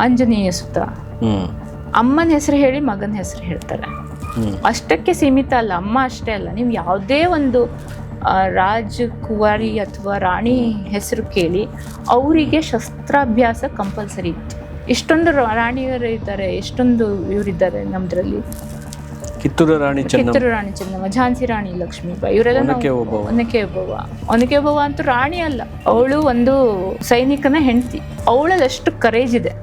ಆಂಜನೇಯ ಸುತ, ಅಮ್ಮನ ಹೆಸರು ಹೇಳಿ ಮಗನ ಹೆಸರು ಹೇಳ್ತಾರೆ. ಅಷ್ಟಕ್ಕೆ ಸೀಮಿತ ಅಲ್ಲ, ಅಮ್ಮ ಅಷ್ಟೇ ಅಲ್ಲ, ನೀವು ಯಾವುದೇ ಒಂದು ರಾಜಕುಮಾರಿ ಅಥವಾ ರಾಣಿ ಹೆಸರು ಕೇಳಿ ಅವರಿಗೆ ಶಸ್ತ್ರಾಭ್ಯಾಸ ಕಂಪಲ್ಸರಿ ಇತ್ತು. ಇಷ್ಟೊಂದು ರಾಣಿಯರು ಇದ್ದಾರೆ, ಎಷ್ಟೊಂದು ಇವರಿದ್ದಾರೆ ನಮ್ದ್ರಲ್ಲಿ. ಕಿತ್ತೂರು ರಾಣಿ ಚೆನ್ನಮ್ಮ, ಝಾನ್ಸಿ ರಾಣಿ ಲಕ್ಷ್ಮೀಬಾಯಿ, ಇವರೆಲ್ಲ ಒನಕೆ ಓಬವ್ವ ಅಂತೂ ರಾಣಿ ಅಲ್ಲ, ಅವಳು ಒಂದು ಸೈನಿಕನ ಹೆಂಡತಿ. ಅವಳಲ್ಲಿ ಅಷ್ಟು ಕರೇಜ್ ಇದೆ.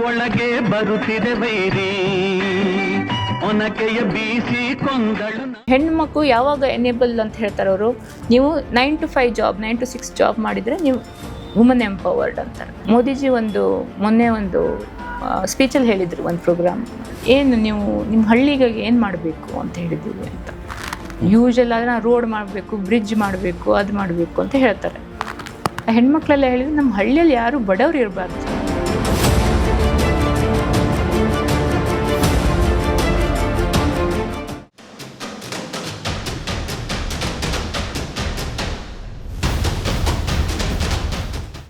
ಒಳಗೆ ಬರುತ್ತಿದೆ ವೈರಿ, ಒನಕೆಯ ಬೀಸಿ ಕೊಂದಳು. ಹೆಣ್ಮಕ್ಳು ಯಾವಾಗ ಎನೇಬಲ್ ಅಂತ ಹೇಳ್ತಾರೆ ಅವರು, ನೀವು 9 to 5 ಜಾಬ್, 9 to 6 ಜಾಬ್ ಮಾಡಿದರೆ ನೀವು ವುಮನ್ ಎಂಪವರ್ಡ್ ಅಂತಾರೆ. ಮೋದಿಜಿ ಮೊನ್ನೆ ಒಂದು ಸ್ಪೀಚಲ್ಲಿ ಹೇಳಿದರು ಒಂದು ಪ್ರೋಗ್ರಾಮ್, ಏನು ನೀವು ನಿಮ್ಮ ಹಳ್ಳಿಗೆ ಏನು ಮಾಡಬೇಕು ಅಂತ ಹೇಳಿದ್ದೀವಿ ಅಂತ. ಯೂಶಲ್ ಆದ್ರೆ ರೋಡ್ ಮಾಡಬೇಕು, ಬ್ರಿಡ್ಜ್ ಮಾಡಬೇಕು, ಅದು ಮಾಡಬೇಕು ಅಂತ ಹೇಳ್ತಾರೆ. ಹೆಣ್ಮಕ್ಳೆಲ್ಲ ಹೇಳಿದ್ರು ನಮ್ಮ ಹಳ್ಳಿಯಲ್ಲಿ ಯಾರು ಬಡವರು ಇರಬಾರ್ದು.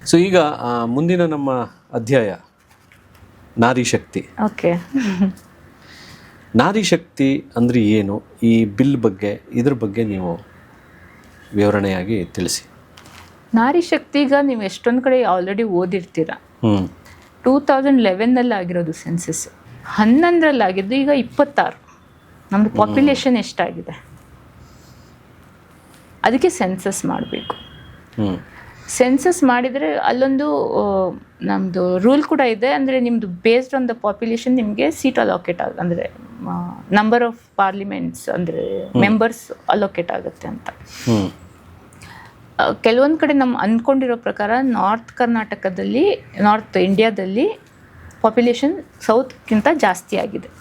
ಸೊ ಈಗ ಮುಂದಿನ ನಮ್ಮ ಅಧ್ಯಾಯ ನಾರಿ ಶಕ್ತಿ. ಓಕೆ, ನಾರಿ ಶಕ್ತಿ ಅಂದರೆ ಏನು, ಈ ಬಿಲ್ ಬಗ್ಗೆ ಇದ್ರ ಬಗ್ಗೆ ನೀವು ವಿವರಣೆಯಾಗಿ ತಿಳಿಸಿ. ನಾರಿ ಶಕ್ತಿ ಈಗ ನೀವು ಎಷ್ಟೊಂದು ಕಡೆ ಆಲ್ರೆಡಿ ಓದಿರ್ತೀರ. 2011 ಆಗಿರೋದು ಸೆನ್ಸಸ್, 11 ಆಗಿದ್ದು, ಈಗ 26. ನಮ್ಮದು ಪಾಪ್ಯುಲೇಷನ್ ಎಷ್ಟಾಗಿದೆ, ಅದಕ್ಕೆ ಸೆನ್ಸಸ್ ಮಾಡಬೇಕು. ಸೆನ್ಸಸ್ ಮಾಡಿದರೆ ಅಲ್ಲೊಂದು ನಮ್ಮದು ರೂಲ್ ಕೂಡ ಇದೆ, ಅಂದರೆ ನಿಮ್ಮದು ಬೇಸ್ಡ್ ಆನ್ ದ ಪಾಪ್ಯುಲೇಷನ್ ನಿಮಗೆ ಸೀಟ್ ಅಲೋಕೇಟ್ ಅಂದರೆ ನಂಬರ್ ಆಫ್ ಪಾರ್ಲಿಮೆಂಟ್ಸ್ ಅಂದರೆ ಮೆಂಬರ್ಸ್ ಅಲೋಕೇಟ್ ಆಗುತ್ತೆ ಅಂತ. ಕೆಲವೊಂದು ಕಡೆ ನಮ್ಮ ಅಂದ್ಕೊಂಡಿರೋ ಪ್ರಕಾರ ನಾರ್ತ್ ಕರ್ನಾಟಕದಲ್ಲಿ, ನಾರ್ತ್ ಇಂಡಿಯಾದಲ್ಲಿ ಪಾಪ್ಯುಲೇಷನ್ ಸೌತ್ಗಿಂತ ಜಾಸ್ತಿ ಆಗಿದೆ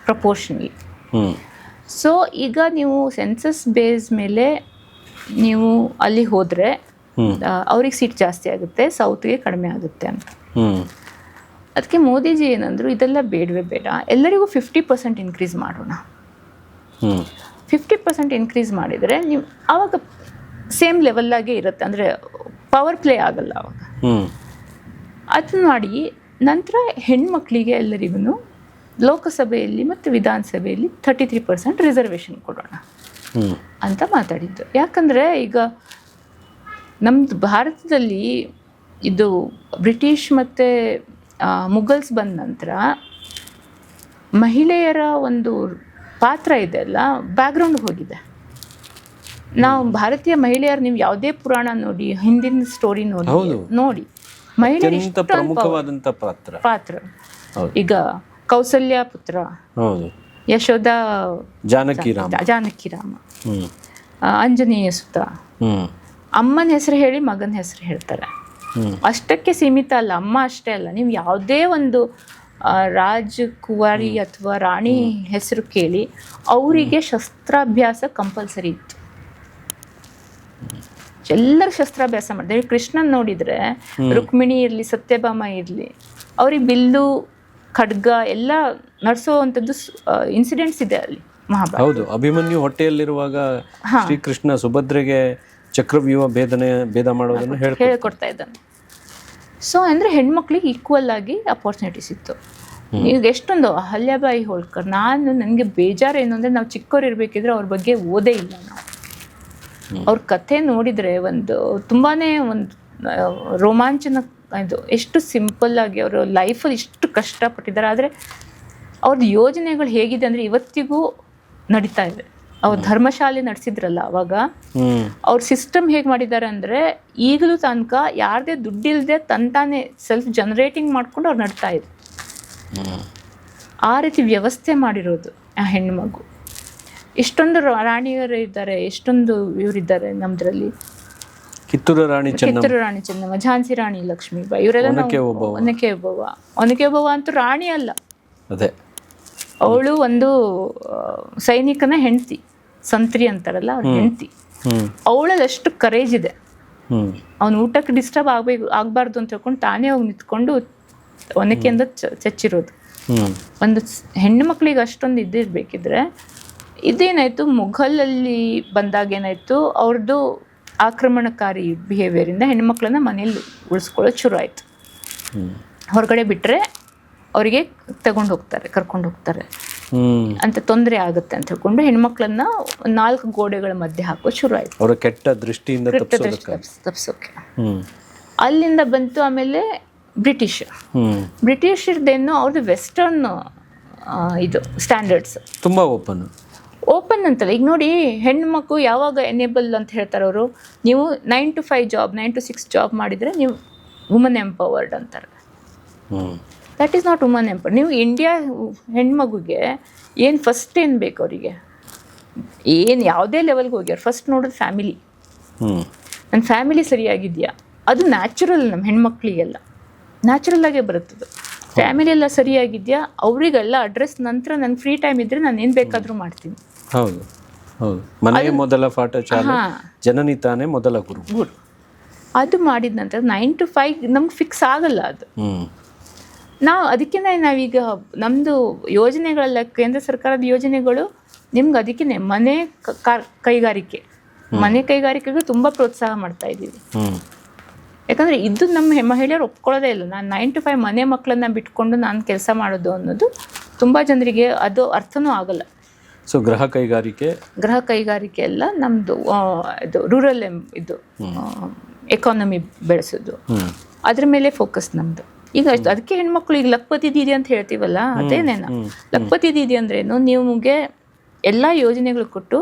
ಪ್ರಪೋರ್ಷನಲಿ. ಸೊ ಈಗ ನೀವು ಸೆನ್ಸಸ್ ಬೇಸ್ ಮೇಲೆ ನೀವು ಅಲ್ಲಿ ಹೋದರೆ ಅವ್ರಿಗೆ ಸೀಟ್ ಜಾಸ್ತಿ ಆಗುತ್ತೆ, ಸೌತ್ಗೆ ಕಡಿಮೆ ಆಗುತ್ತೆ ಅಂತ. ಅದಕ್ಕೆ ಮೋದಿಜಿ ಏನಂದ್ರು, ಇದೆಲ್ಲ ಬೇಡವೇ ಬೇಡ, ಎಲ್ಲರಿಗೂ 50% ಇನ್ಕ್ರೀಸ್ ಮಾಡೋಣ. 50% ಇನ್ಕ್ರೀಸ್ ಮಾಡಿದರೆ ನೀವು ಆವಾಗ ಸೇಮ್ ಲೆವೆಲ್ಲಾಗೆ ಇರುತ್ತೆ, ಅಂದರೆ ಪವರ್ ಪ್ಲೇ ಆಗಲ್ಲ ಆವಾಗ. ಅದನ್ನ ಮಾಡಿ ನಂತರ ಹೆಣ್ಮಕ್ಳಿಗೆ ಎಲ್ಲರಿಗೂ ಲೋಕಸಭೆಯಲ್ಲಿ ಮತ್ತು ವಿಧಾನಸಭೆಯಲ್ಲಿ 33% ರಿಸರ್ವೇಷನ್ ಕೊಡೋಣ ಅಂತ ಮಾತಾಡಿದ್ದು. ಯಾಕಂದರೆ ಈಗ ನಮ್ಮದು ಭಾರತದಲ್ಲಿ ಇದು ಬ್ರಿಟಿಷ್ ಮತ್ತು ಮುಘಲ್ಸ್ ಬಂದ ನಂತರ ಮಹಿಳೆಯರ ಒಂದು ಪಾತ್ರ ಇದೆ ಅಲ್ಲ, ಬ್ಯಾಕ್ಗ್ರೌಂಡ್ ಹೋಗಿದೆ. ನಾವು ಭಾರತೀಯ ಮಹಿಳೆಯರು, ನೀವು ಯಾವುದೇ ಪುರಾಣ ನೋಡಿ, ಹಿಂದಿನ ಸ್ಟೋರಿ ನೋಡಿ ಮಹಿಳೆಯರು ಪ್ರಮುಖವಾದಂಥ ಪಾತ್ರ. ಈಗ ಕೌಸಲ್ಯ ಪುತ್ರ, ಯಶೋಧ, ಜಾನಕಿ ರಾಮ, ಆಂಜನೇಯ ಸುತ, ಅಮ್ಮನ ಹೆಸರು ಹೇಳಿ ಮಗನ ಹೆಸರು ಹೇಳ್ತಾರೆ. ಅಷ್ಟಕ್ಕೆ ಸೀಮಿತ ಅಲ್ಲ, ಅಮ್ಮ ಅಷ್ಟೇ ಅಲ್ಲ, ನೀವು ಯಾವುದೇ ಒಂದು ರಾಜಕುಮಾರಿ ಅಥವಾ ರಾಣಿ ಹೆಸರು ಕೇಳಿ ಅವರಿಗೆ ಶಸ್ತ್ರಾಭ್ಯಾಸ ಕಂಪಲ್ಸರಿ ಇತ್ತು. ಎಲ್ಲರೂ ಶಸ್ತ್ರಾಭ್ಯಾಸ ಮಾಡಿದ್ರೆ, ಕೃಷ್ಣನ್ ನೋಡಿದ್ರೆ ರುಕ್ಮಿಣಿ ಇರಲಿ, ಸತ್ಯಭಾಮ ಇರಲಿ, ಅವ್ರಿಗೆ ಬಿಲ್ಲು ಖಡ್ಗ ಎಲ್ಲ ನಡೆಸೋವಂಥದ್ದು ಇನ್ಸಿಡೆಂಟ್ಸ್ ಇದೆ ಅಲ್ಲಿ ಮಹಾಭಾರತ. ಹೌದು, ಅಭಿಮನ್ಯು ಹೊಟ್ಟೆಯಲ್ಲಿರುವಾಗ ಶ್ರೀಕೃಷ್ಣ ಸುಭದ್ರೆಗೆ ಚಕ್ರವ್ಯೂಹ ಭೇದ ಮಾಡೋದನ್ನು ಹೇಳ್ಕೊಡ್ತಾ ಇದ್ದಾನೆ. ಸೊ ಅಂದರೆ ಹೆಣ್ಮಕ್ಳಿಗೆ ಈಕ್ವಲ್ ಆಗಿ ಅಪರ್ಚುನಿಟೀಸ್ ಇತ್ತು. ಈಗ ಎಷ್ಟೊಂದು ಅಹಲ್ಯಾಬಾಯಿ ಹೋಳ್ಕರ್, ನನಗೆ ಬೇಜಾರು ಏನು ಅಂದರೆ, ನಾವು ಚಿಕ್ಕವ್ರು ಇರಬೇಕಿದ್ರೆ ಅವ್ರ ಬಗ್ಗೆ ಓದೇ ಇಲ್ಲ ನಾವು. ಅವ್ರ ಕಥೆ ನೋಡಿದರೆ ತುಂಬಾ ಒಂದು ರೋಮಾಂಚನ. ಇದು ಎಷ್ಟು ಸಿಂಪಲ್ ಆಗಿ ಅವರು ಲೈಫಲ್ಲಿ ಇಷ್ಟು ಕಷ್ಟಪಟ್ಟಿದ್ದಾರೆ, ಆದರೆ ಅವ್ರದ್ದು ಯೋಜನೆಗಳು ಹೇಗಿದೆ ಅಂದರೆ ಇವತ್ತಿಗೂ ನಡೀತಾ ಇದೆ. ಅವ್ರು ಧರ್ಮಶಾಲೆ ನಡೆಸಿದ್ರಲ್ಲ ಅವಾಗ, ಅವ್ರ ಸಿಸ್ಟಮ್ ಹೇಗೆ ಮಾಡಿದ್ದಾರೆ ಅಂದರೆ, ಈಗಲೂ ತನಕ ಯಾರದೇ ದುಡ್ಡಿಲ್ಲದೆ ತಂತಾನೆ ಸೆಲ್ಫ್ ಜನರೇಟಿಂಗ್ ಮಾಡ್ಕೊಂಡು ಅವ್ರು ನಡ್ತಾ ಇದೆ. ಆ ರೀತಿ ವ್ಯವಸ್ಥೆ ಮಾಡಿರೋದು ಆ ಹೆಣ್ಮಗು. ಇಷ್ಟೊಂದು ರಾಣಿಯರು ಇದ್ದಾರೆ, ಎಷ್ಟೊಂದು ಇವರಿದ್ದಾರೆ ನಮ್ದ್ರಲ್ಲಿ. ಕಿತ್ತೂರು ರಾಣಿ ಚೆನ್ನಮ್ಮ, ಝಾನ್ಸಿ ರಾಣಿ ಲಕ್ಷ್ಮೀಬಾಯಿ, ಇವರೆಲ್ಲ ಒನಕೆ ಓಬವ್ವ ಅಂತೂ ರಾಣಿ ಅಲ್ಲ, ಅವಳು ಒಂದು ಸೈನಿಕನ ಹೆಂಡತಿ, ಸಂತ್ರಿ ಅಂತಾರಲ್ಲ ಅವ್ರ ಹೆಂಡತಿ. ಅವಳಲ್ಲಿ ಅಷ್ಟು ಕರೇಜ್ ಇದೆ. ಅವ್ನು ಊಟಕ್ಕೆ ಡಿಸ್ಟರ್ಬ್ ಆಗ್ಬಾರ್ದು ಅಂತ ಹೇಳ್ಕೊಂಡು ತಾನೇ ಹೋಗಿ ನಿಂತ್ಕೊಂಡು ಒನಕೆಯಿಂದ ಚಚ್ಚಿರೋದು. ಒಂದು ಹೆಣ್ಣು ಮಕ್ಕಳಿಗೆ ಅಷ್ಟೊಂದು ಇದಿರ್ಬೇಕಿದ್ರೆ, ಇದೇನಾಯ್ತು ಮುಘಲಲ್ಲಿ ಬಂದಾಗ ಏನಾಯ್ತು, ಅವ್ರದ್ದು ಆಕ್ರಮಣಕಾರಿ ಬಿಹೇವಿಯರಿಂದ ಹೆಣ್ಮಕ್ಳನ್ನ ಮನೇಲಿ ಉಳಿಸ್ಕೊಳ್ಳೋದು ಶುರು ಆಯ್ತು. ಹೊರಗಡೆ ಬಿಟ್ಟರೆ ಅವರಿಗೆ ಕರ್ಕೊಂಡು ಹೋಗ್ತಾರೆ ಅಂತ ತೊಂದರೆ ಆಗುತ್ತೆ ಅಂತ ಹೇಳ್ಕೊಂಡು ಹೆಣ್ಮಕ್ಳನ್ನ 4 ಗೋಡೆಗಳ ಮಧ್ಯೆ ಹಾಕೋದು ಶುರು ಆಯಿತು. ಅವರ ಕೆಟ್ಟ ದೃಷ್ಟಿಯಿಂದ ತಪ್ಪಿಸೋಕೆ. ಅಲ್ಲಿಂದ ಬಂತು ಆಮೇಲೆ ಬ್ರಿಟಿಷರ್ದೇನು ಅವ್ರದ್ದು ವೆಸ್ಟರ್ನ್ ಇದು ಸ್ಟ್ಯಾಂಡರ್ಡ್ಸ್ ತುಂಬ ಓಪನ್ ಅಂತಲ್ಲ. ಈಗ ನೋಡಿ, ಹೆಣ್ಮಕ್ಳು ಯಾವಾಗ ಎನೇಬಲ್ ಅಂತ ಹೇಳ್ತಾರೆ ಅವರು, ನೀವು 9 to 5 ಜಾಬ್ 9 to 6 ಜಾಬ್ ಮಾಡಿದರೆ ನೀವು ವುಮನ್ ಎಂಪವರ್ಡ್ ಅಂತಾರೆ. That is not woman empower. ನೀವು ಇಂಡಿಯಾ ಹೆಣ್ಮಗುಗೆ ಏನು ಫಸ್ಟ್ ಏನು ಬೇಕು ಅವರಿಗೆ, ಏನು ಯಾವುದೇ ಲೆವೆಲ್ಗೆ ಹೋಗ್ಯಾರ, ಫಸ್ಟ್ ನೋಡೋದು ಫ್ಯಾಮಿಲಿ. ನನ್ನ ಫ್ಯಾಮಿಲಿ ಸರಿಯಾಗಿದೆಯಾ, ಅದು ನ್ಯಾಚುರಲ್. ನಮ್ಮ ಹೆಣ್ಮಕ್ಳಿಗೆಲ್ಲ ನ್ಯಾಚುರಲ್ ಆಗೇ ಬರುತ್ತದು. ಫ್ಯಾಮಿಲಿ ಎಲ್ಲ ಸರಿಯಾಗಿದೆಯಾ, ಅವರಿಗೆಲ್ಲ ಅಡ್ರೆಸ್ ನಂತರ ನನ್ನ ಫ್ರೀ ಟೈಮ್ ಇದ್ದರೆ ನಾನು ಏನು ಬೇಕಾದರೂ ಮಾಡ್ತೀನಿ. ಹೌದು ಹೌದು. ಮನೆಗೆ ಮೊದಲ ಪಾಠ ಚಾಲು, ಜನನಿ ತಾನೇ ಮೊದಲ ಗುರು. ಅದು ಮಾಡಿದ ನಂತರ 9 to 5 ನಮ್ಗೆ ಫಿಕ್ಸ್ ಆಗಲ್ಲ ಅದು. ಅದಕ್ಕೆ ನಾವೀಗ ನಮ್ಮದು ಯೋಜನೆಗಳೆಲ್ಲ, ಕೇಂದ್ರ ಸರ್ಕಾರದ ಯೋಜನೆಗಳು ನಿಮ್ಗೆ ಅದಕ್ಕೆ ಮನೆ ಕೈಗಾರಿಕೆಗೆ ತುಂಬ ಪ್ರೋತ್ಸಾಹ ಮಾಡ್ತಾ ಇದ್ದೀವಿ. ಯಾಕಂದರೆ ಇದು ನಮ್ಮ ಮಹಿಳೆಯರು ಒಪ್ಕೊಳ್ಳೋದೇ ಇಲ್ಲ. ನಾನು 9 to 5 ಮನೆ ಮಕ್ಕಳನ್ನ ಬಿಟ್ಕೊಂಡು ನಾನು ಕೆಲಸ ಮಾಡೋದು ಅನ್ನೋದು ತುಂಬ ಜನರಿಗೆ ಅದು ಅರ್ಥನೂ ಆಗಲ್ಲ. ಸೊ ಗೃಹ ಕೈಗಾರಿಕೆ ಎಲ್ಲ ನಮ್ಮದು ಇದು ರೂರಲ್ ಇದು ಎಕಾನಮಿ ಬೆಳೆಸೋದು, ಅದ್ರ ಮೇಲೆ ಫೋಕಸ್ ನಮ್ಮದು. ಈಗ ಅದಕ್ಕೆ ಹೆಣ್ಮಕ್ಳು ಈಗ ಲಕ್ಪತಿ ದೀದಿ ಅಂತ ಹೇಳ್ತೀವಲ್ಲ, ಅದೇನೇನ ಲಕ್ಪತಿ ದೀದಿ ಅಂದ್ರೇನು, ನಿಮಗೆ ಎಲ್ಲ ಯೋಜನೆಗಳು ಕೊಟ್ಟು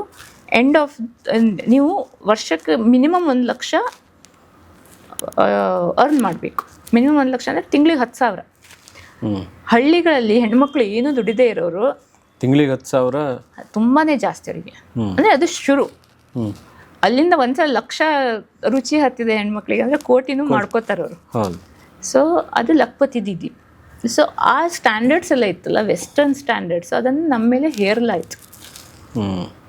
ನೀವು ವರ್ಷಕ್ಕೆ ಮಿನಿಮಮ್ 1 ಲಕ್ಷ ಅರ್ನ್ ಮಾಡಬೇಕು. ಮಿನಿಮಮ್ 1 ಲಕ್ಷ ಅಂದರೆ ತಿಂಗಳಿಗೆ 10,000. ಹಳ್ಳಿಗಳಲ್ಲಿ ಹೆಣ್ಮಕ್ಳು ಏನೂ ದುಡಿದೇ ಇರೋರು ತಿಂಗಳಿಗೆ 10,000 ತುಂಬಾ ಜಾಸ್ತಿ ಅವರಿಗೆ. ಅಂದರೆ ಅದು ಶುರು. ಅಲ್ಲಿಂದ ಒಂದ್ಸಲ ಲಕ್ಷ ರುಚಿ ಹತ್ತಿದೆ ಹೆಣ್ಮಕ್ಳಿಗೆ ಅಂದರೆ ಕೋಟಿನೂ ಮಾಡ್ಕೋತಾರೆ ಅವರು. ಸೊ ಅದು ಲಕ್ಪತಿ ದೀದಿ. ಸೊ ಆ ಸ್ಟ್ಯಾಂಡರ್ಡ್ಸ್ ಎಲ್ಲ ಇತ್ತಲ್ಲ, ವೆಸ್ಟರ್ನ್ ಸ್ಟ್ಯಾಂಡರ್ಡ್ಸ್, ಅದನ್ನು ನಮ್ಮ ಮೇಲೆ ಹೇರಲಾಯಿತು.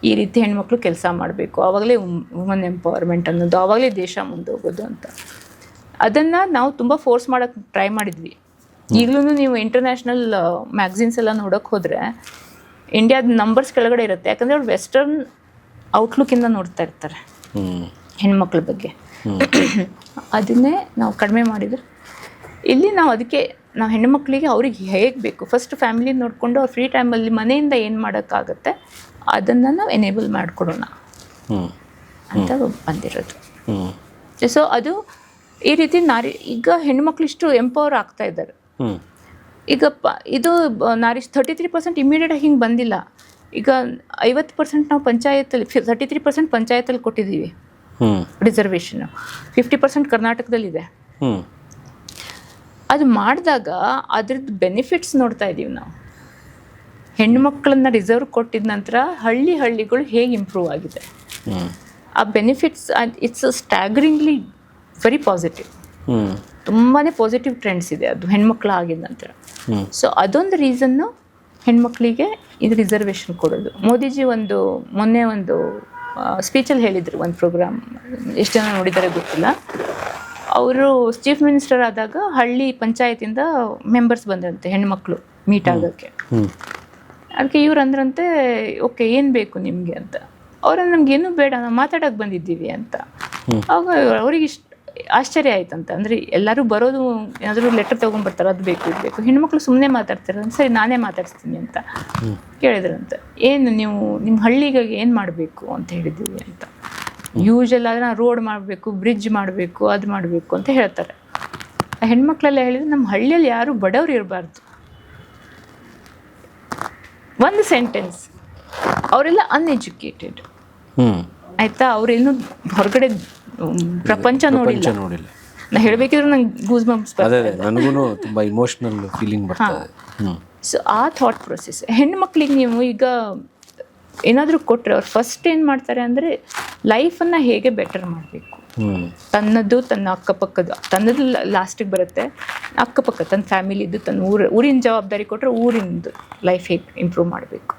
ಈ ರೀತಿ ಹೆಣ್ಮಕ್ಳು ಕೆಲಸ ಮಾಡಬೇಕು, ಆವಾಗಲೇ ವುಮನ್ ಎಂಪವರ್ಮೆಂಟ್ ಅನ್ನೋದು, ಆವಾಗಲೇ ದೇಶ ಮುಂದೋಗೋದು ಅಂತ. ಅದನ್ನು ನಾವು ತುಂಬ ಫೋರ್ಸ್ ಮಾಡೋಕ್ಕೆ ಟ್ರೈ ಮಾಡಿದ್ವಿ. ಈಗಲೂ ನೀವು ಇಂಟರ್ನ್ಯಾಷನಲ್ ಮ್ಯಾಗ್ಝಿನ್ಸ್ ಎಲ್ಲ ನೋಡೋಕೆ ಹೋದರೆ ಇಂಡಿಯಾದ ನಂಬರ್ಸ್ ಕೆಳಗಡೆ ಇರುತ್ತೆ. ಯಾಕಂದರೆ ಅವ್ರು ವೆಸ್ಟರ್ನ್ ಔಟ್ಲುಕ್ಕಿಂದ ನೋಡ್ತಾ ಇರ್ತಾರೆ ಹೆಣ್ಮಕ್ಳ ಬಗ್ಗೆ. ಅದನ್ನೇ ನಾವು ಕಡಿಮೆ ಮಾಡಿದರೆ ಇಲ್ಲಿ ಅದಕ್ಕೆ ನಾವು ಹೆಣ್ಣುಮಕ್ಕಳಿಗೆ ಅವ್ರಿಗೆ ಹೇಗೆ ಬೇಕು, ಫಸ್ಟ್ ಫ್ಯಾಮಿಲಿ ನೋಡಿಕೊಂಡು ಅವ್ರ ಫ್ರೀ ಟೈಮಲ್ಲಿ ಮನೆಯಿಂದ ಏನು ಮಾಡೋಕ್ಕಾಗತ್ತೆ ಅದನ್ನು ನಾವು ಎನೇಬಲ್ ಮಾಡಿಕೊಡೋಣ ಅಂತ ಬಂದಿರೋದು. ಸೊ ಅದು ಈ ರೀತಿ ಈಗ ಹೆಣ್ಮಕ್ಳು ಇಷ್ಟು ಎಂಪವರ್ ಆಗ್ತಾ ಇದ್ದಾರೆ. ಈಗ ಇದು 33% ಇಮಿಡಿಯೇಟಾಗಿ ಹಿಂಗೆ ಬಂದಿಲ್ಲ. ಈಗ 50% ನಾವು ಪಂಚಾಯತಲ್ಲಿ 33% ಪಂಚಾಯತಲ್ಲಿ ಕೊಟ್ಟಿದ್ದೀವಿ ರಿಸರ್ವೇಷನ್, 50% ಕರ್ನಾಟಕದಲ್ಲಿದೆ. ಅದು ಮಾಡಿದಾಗ ಅದ್ರದ್ದು ಬೆನಿಫಿಟ್ಸ್ ನೋಡ್ತಾ ಇದ್ದೀವಿ ನಾವು. ಹೆಣ್ಮಕ್ಳನ್ನ ರಿಸರ್ವ್ ಕೊಟ್ಟಿದ ನಂತರ ಹಳ್ಳಿಗಳು ಹೇಗೆ ಇಂಪ್ರೂವ್ ಆಗಿದೆ, ಆ ಬೆನಿಫಿಟ್ಸ್ ಇಟ್ಸ್ ಸ್ಟ್ಯಾಗ್ರಿಂಗ್ಲಿ ವೆರಿ ಪಾಸಿಟಿವ್. ತುಂಬಾ ಪಾಸಿಟಿವ್ ಟ್ರೆಂಡ್ಸ್ ಇದೆ ಅದು ಹೆಣ್ಮಕ್ಳು ಆಗಿದ ನಂತರ. ಸೊ ಅದೊಂದು ರೀಸನ್ನು ಹೆಣ್ಮಕ್ಳಿಗೆ ಇದು ರಿಸರ್ವೇಷನ್ ಕೊಡೋದು. ಮೋದಿಜಿ ಮೊನ್ನೆ ಒಂದು ಸ್ಪೀಚಲ್ಲಿ ಹೇಳಿದರು, ಒಂದು ಪ್ರೋಗ್ರಾಮ್, ಎಷ್ಟು ಜನ ನೋಡಿದ್ದಾರೆ ಗೊತ್ತಿಲ್ಲ. ಅವರು ಚೀಫ್ ಮಿನಿಸ್ಟರ್ ಆದಾಗ ಹಳ್ಳಿ ಪಂಚಾಯತಿಂದ ಮೆಂಬರ್ಸ್ ಬಂದ್ರಂತೆ ಹೆಣ್ಮಕ್ಳು ಮೀಟ್ ಆಗೋಕ್ಕೆ. ಅದಕ್ಕೆ ಇವ್ರು ಅಂದ್ರಂತೆ, ಓಕೆ ಏನು ಬೇಕು ನಿಮಗೆ ಅಂತ. ನಮಗೇನು ಬೇಡ, ನಾವು ಮಾತಾಡೋಕೆ ಬಂದಿದ್ದೀವಿ ಅಂತ. ಆಗ ಅವ್ರಿಗೆ ಆಶ್ಚರ್ಯ ಆಯ್ತಂತ. ಅಂದರೆ ಎಲ್ಲರೂ ಬರೋದು ಏನಾದರೂ ಲೆಟರ್ ತೊಗೊಂಡ್ಬರ್ತಾರೆ, ಅದು ಬೇಕು ಇದು ಬೇಕು. ಹೆಣ್ಮಕ್ಳು ಸುಮ್ಮನೆ ಮಾತಾಡ್ತಾರೆ. ಸರಿ ನಾನೇ ಮಾತಾಡ್ತೀನಿ ಅಂತ ಕೇಳಿದ್ರಂತೆ. ಏನು ನೀವು ನಿಮ್ಮ ಹಳ್ಳಿಗೆ ಏನು ಮಾಡಬೇಕು ಅಂತ ಹೇಳಿದ್ದೀವಿ ಅಂತ. ಯೂಶಲ್ ಆದರೆ ನಾವು ರೋಡ್ ಮಾಡಬೇಕು, ಬ್ರಿಡ್ಜ್ ಮಾಡಬೇಕು, ಅದು ಮಾಡಬೇಕು ಅಂತ ಹೇಳ್ತಾರೆ. ಆ ಹೆಣ್ಮಕ್ಳೆಲ್ಲ ಹೇಳಿದ್ರೆ ನಮ್ಮ ಹಳ್ಳಿಯಲ್ಲಿ ಯಾರು ಬಡವ್ರು ಇರಬಾರ್ದು. ಒಂದು ಸೆಂಟೆನ್ಸ್. ಅವರೆಲ್ಲ ಅನ್ಎಜುಕೇಟೆಡ್, ಆಯಿತಾ, ಅವರೇನು ಹೊರಗಡೆ ಪ್ರಪಂಚ ನೋಡಿಲ್ಲ. ನಾ ಹೇಳಬೇಕಿದ್ರೆ ನಂಗೆ ಗೂಸ್ ಬಂಪ್ಸ್ ಬರ್ತದೆ, ನನಗೂ ತುಂಬ ಇಮೋಷ್ನಲ್ ಫೀಲಿಂಗ್ ಬರ್ತದೆ. ಸೊ ಆ ಥಾಟ್ ಪ್ರೊಸೆಸ್ ಹೆಣ್ಮಕ್ಳಿಗೆ ನೀವು ಈಗ ಏನಾದರೂ ಕೊಟ್ಟರೆ ಅವ್ರು ಫಸ್ಟ್ ಏನು ಮಾಡ್ತಾರೆ ಅಂದರೆ ಲೈಫನ್ನು ಹೇಗೆ ಬೆಟರ್ ಮಾಡಬೇಕು, ತನ್ನದು ತನ್ನ ಅಕ್ಕಪಕ್ಕದ್ದು, ತನ್ನದು ಲಾಸ್ಟಿಗೆ ಬರುತ್ತೆ, ಅಕ್ಕಪಕ್ಕ ತನ್ನ ಫ್ಯಾಮಿಲಿದ್ದು, ತನ್ನ ಊರಿನ ಜವಾಬ್ದಾರಿ ಕೊಟ್ಟರೆ ಊರಿಂದು ಲೈಫ್ ಹೇಗೆ ಇಂಪ್ರೂವ್ ಮಾಡಬೇಕು.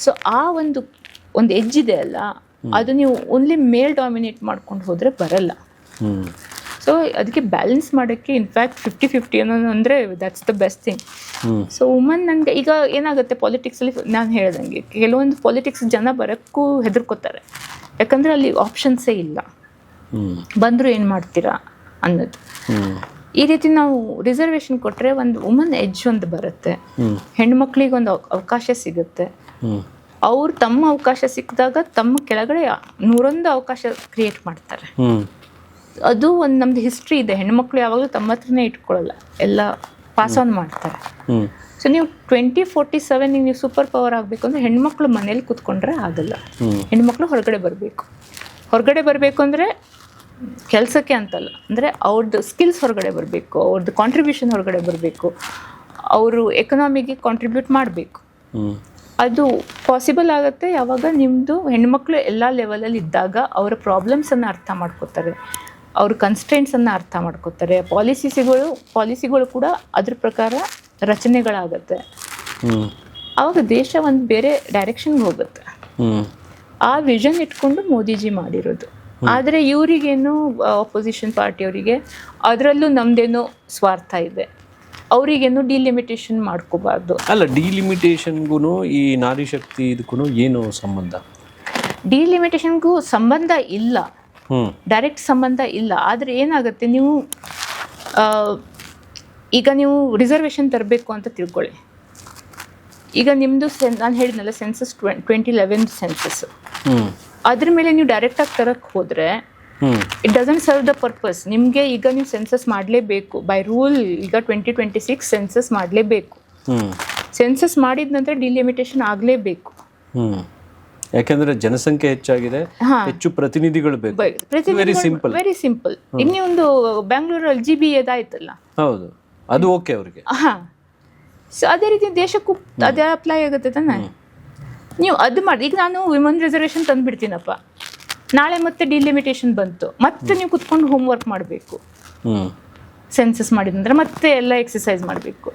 ಸೊ ಆ ಒಂದು ಎಜ್ಜಿದೆ ಅಲ್ಲ, ಅದು ನೀವು ಓನ್ಲಿ ಮೇಲ್ ಡಾಮಿನೇಟ್ ಮಾಡ್ಕೊಂಡು ಹೋದರೆ ಬರಲ್ಲ. ಸೊ ಅದಕ್ಕೆ ಬ್ಯಾಲೆನ್ಸ್ ಮಾಡೋಕ್ಕೆ ಇನ್ಫ್ಯಾಕ್ಟ್ 50-50 ಅನ್ನೋದು ಅಂದರೆ that's the best thing. So woman ನನಗೆ ಈಗ ಏನಾಗುತ್ತೆ ಪಾಲಿಟಿಕ್ಸಲ್ಲಿ, ನಾನು ಹೇಳ್ದಂಗೆ ಕೆಲವೊಂದು ಪಾಲಿಟಿಕ್ಸ್ ಜನ ಬರೋಕ್ಕೂ ಹೆದರ್ಕೋತಾರೆ. ಯಾಕಂದರೆ ಅಲ್ಲಿ ಆಪ್ಷನ್ಸೇ ಇಲ್ಲ, ಬಂದರೂ ಏನು ಮಾಡ್ತೀರಾ ಅನ್ನೋದು. ಈ ರೀತಿ ನಾವು ರಿಸರ್ವೇಷನ್ ಕೊಟ್ಟರೆ ಒಂದು ವುಮನ್ ಎಡ್ಜ್ ಒಂದು ಬರುತ್ತೆ, ಹೆಣ್ಮಕ್ಳಿಗೆ ಒಂದು ಅವಕಾಶ ಸಿಗುತ್ತೆ. ಅವ್ರು ತಮ್ಮ ಅವಕಾಶ ಸಿಕ್ಕಿದಾಗ ತಮ್ಮ ಕೆಳಗಡೆ 101 ಅವಕಾಶ ಕ್ರಿಯೇಟ್ ಮಾಡ್ತಾರೆ. ಅದು ಒಂದು ನಮ್ದು ಹಿಸ್ಟ್ರಿ ಇದೆ. ಹೆಣ್ಮಕ್ಳು ಯಾವಾಗಲೂ ತಮ್ಮ ಹತ್ರನೇ ಇಟ್ಕೊಳ್ಳಲ್ಲ, ಎಲ್ಲ ಪಾಸ್ ಆನ್ ಮಾಡ್ತಾರೆ. ಸೊ ನೀವು 2047 ನೀವು ಸೂಪರ್ ಪವರ್ ಆಗಬೇಕು ಅಂದರೆ ಹೆಣ್ಮಕ್ಳು ಮನೇಲಿ ಕೂತ್ಕೊಂಡ್ರೆ ಆಗಲ್ಲ. ಹೆಣ್ಮಕ್ಳು ಹೊರಗಡೆ ಬರಬೇಕು ಅಂದರೆ ಕೆಲಸಕ್ಕೆ ಅಂತಲ್ಲ, ಅಂದರೆ ಅವ್ರದ್ದು ಸ್ಕಿಲ್ಸ್ ಹೊರಗಡೆ ಬರಬೇಕು, ಅವ್ರದ್ದು ಕಾಂಟ್ರಿಬ್ಯೂಷನ್ ಹೊರಗಡೆ ಬರಬೇಕು, ಅವರು ಎಕನಾಮಿಗೆ ಕಾಂಟ್ರಿಬ್ಯೂಟ್ ಮಾಡಬೇಕು. ಅದು ಪಾಸಿಬಲ್ ಆಗುತ್ತೆ ಯಾವಾಗ ನಿಮ್ಮದು ಹೆಣ್ಮಕ್ಳು ಎಲ್ಲ ಲೆವೆಲಲ್ಲಿ ಇದ್ದಾಗ ಅವರ ಪ್ರಾಬ್ಲಮ್ಸನ್ನು ಅರ್ಥ ಮಾಡ್ಕೋತಾರೆ, ಅವ್ರ ಕನ್ಸ್ಟೆಂಟ್ಸನ್ನು ಅರ್ಥ ಮಾಡ್ಕೋತಾರೆ, ಪಾಲಿಸಿಗಳು ಕೂಡ ಅದ್ರ ಪ್ರಕಾರ ರಚನೆಗಳಾಗತ್ತೆ. ಆವಾಗ ದೇಶ ಒಂದು ಬೇರೆ ಡೈರೆಕ್ಷನ್ಗೆ ಹೋಗುತ್ತೆ. ಆ ವಿಷನ್ ಇಟ್ಕೊಂಡು ಮೋದಿಜಿ ಮಾಡಿರೋದು. ಆದರೆ ಇವರಿಗೇನು ಅಪೋಸಿಷನ್ ಪಾರ್ಟಿಯವರಿಗೆ ಅದರಲ್ಲೂ ನಮ್ಮದೇನೋ ಸ್ವಾರ್ಥ ಇದೆ, ಅವರಿಗೇನು ಡಿಲಿಮಿಟೇಷನ್ ಮಾಡ್ಕೋಬಾರ್ದು. ಅಲ್ಲ, ಡಿಲಿಮಿಟೇಷನ್ಗೂ ಈ ನಾರಿ ಶಕ್ತಿ ಇದಕ್ಕೂ ಏನು ಸಂಬಂಧ? ಡಿಲಿಮಿಟೇಷನ್ಗೂ ಸಂಬಂಧ ಇಲ್ಲ, ಡೈರೆಕ್ಟ್ ಸಂಬಂಧ ಇಲ್ಲ. ಆದರೆ ಏನಾಗುತ್ತೆ, ಈಗ ನೀವು ರಿಸರ್ವೇಷನ್ ತರಬೇಕು ಅಂತ ತಿಳ್ಕೊಳ್ಳಿ. ಈಗ ನಿಮ್ಮದು ನಾನು ಹೇಳಿದ್ನಲ್ಲ ಸೆನ್ಸಸ್ 2011 ಸೆನ್ಸಸ್, ಅದ್ರ ಮೇಲೆ ನೀವು ಡೈರೆಕ್ಟಾಗಿ ತರಕ್ಕೆ ಹೋದರೆ it doesn't serve the purpose. ನಿಮಗೆ ಈಗ ನೀವು ಸೆನ್ಸಸ್ ಮಾಡಲೇಬೇಕು ಬೈ ರೂಲ್. ಈಗ 2026 ಸೆನ್ಸಸ್ ಮಾಡಲೇಬೇಕು. ಸೆನ್ಸಸ್ ಮಾಡಿದ ನಂತರ ಡಿಲಿಮಿಟೇಷನ್ ಆಗಲೇಬೇಕು. ಯಾಕಂದ್ರೆ ಜನಸಂಖ್ಯೆ ಹೆಚ್ಚಾಗಿದೆ, ಹೆಚ್ಚು ಪ್ರತಿನಿಧಿಗಳು ಬೇಕು. Very simple. ಈಗ ನೀವೊಂದು ಬ್ಯಾಂಗ್ಳೂರಲ್ಲಿ GB ಎದಾಯ್ತಲ್ಲ, ಹೌದು, ಅದು ಓಕೆ ಅವ್ರಿಗೆ. ಸೊ ಅದೇ ರೀತಿ ದೇಶಕ್ಕೂ ಅದೇ ಅಪ್ಲೈ ಆಗುತ್ತೆ ತಾನೆ. ನೀವು ಅದು ಮಾಡಿ. ಈಗ ನಾನು ವಿಮನ್ ರಿಸರ್ವೇಷನ್ ತಂದುಬಿಡ್ತೀನಪ್ಪ, ನಾಳೆ ಮತ್ತೆ ಡಿಲಿಮಿಟೇಷನ್ ಬಂತು, ಮತ್ತೆ ನೀವು ಕುತ್ಕೊಂಡು ಹೋಮ್ವರ್ಕ್ ಮಾಡಬೇಕು. ಸೆನ್ಸಸ್ ಮಾಡಿದಂದ್ರೆ ಮತ್ತೆ ಎಲ್ಲ ಎಕ್ಸಸೈಸ್ ಮಾಡಬೇಕು.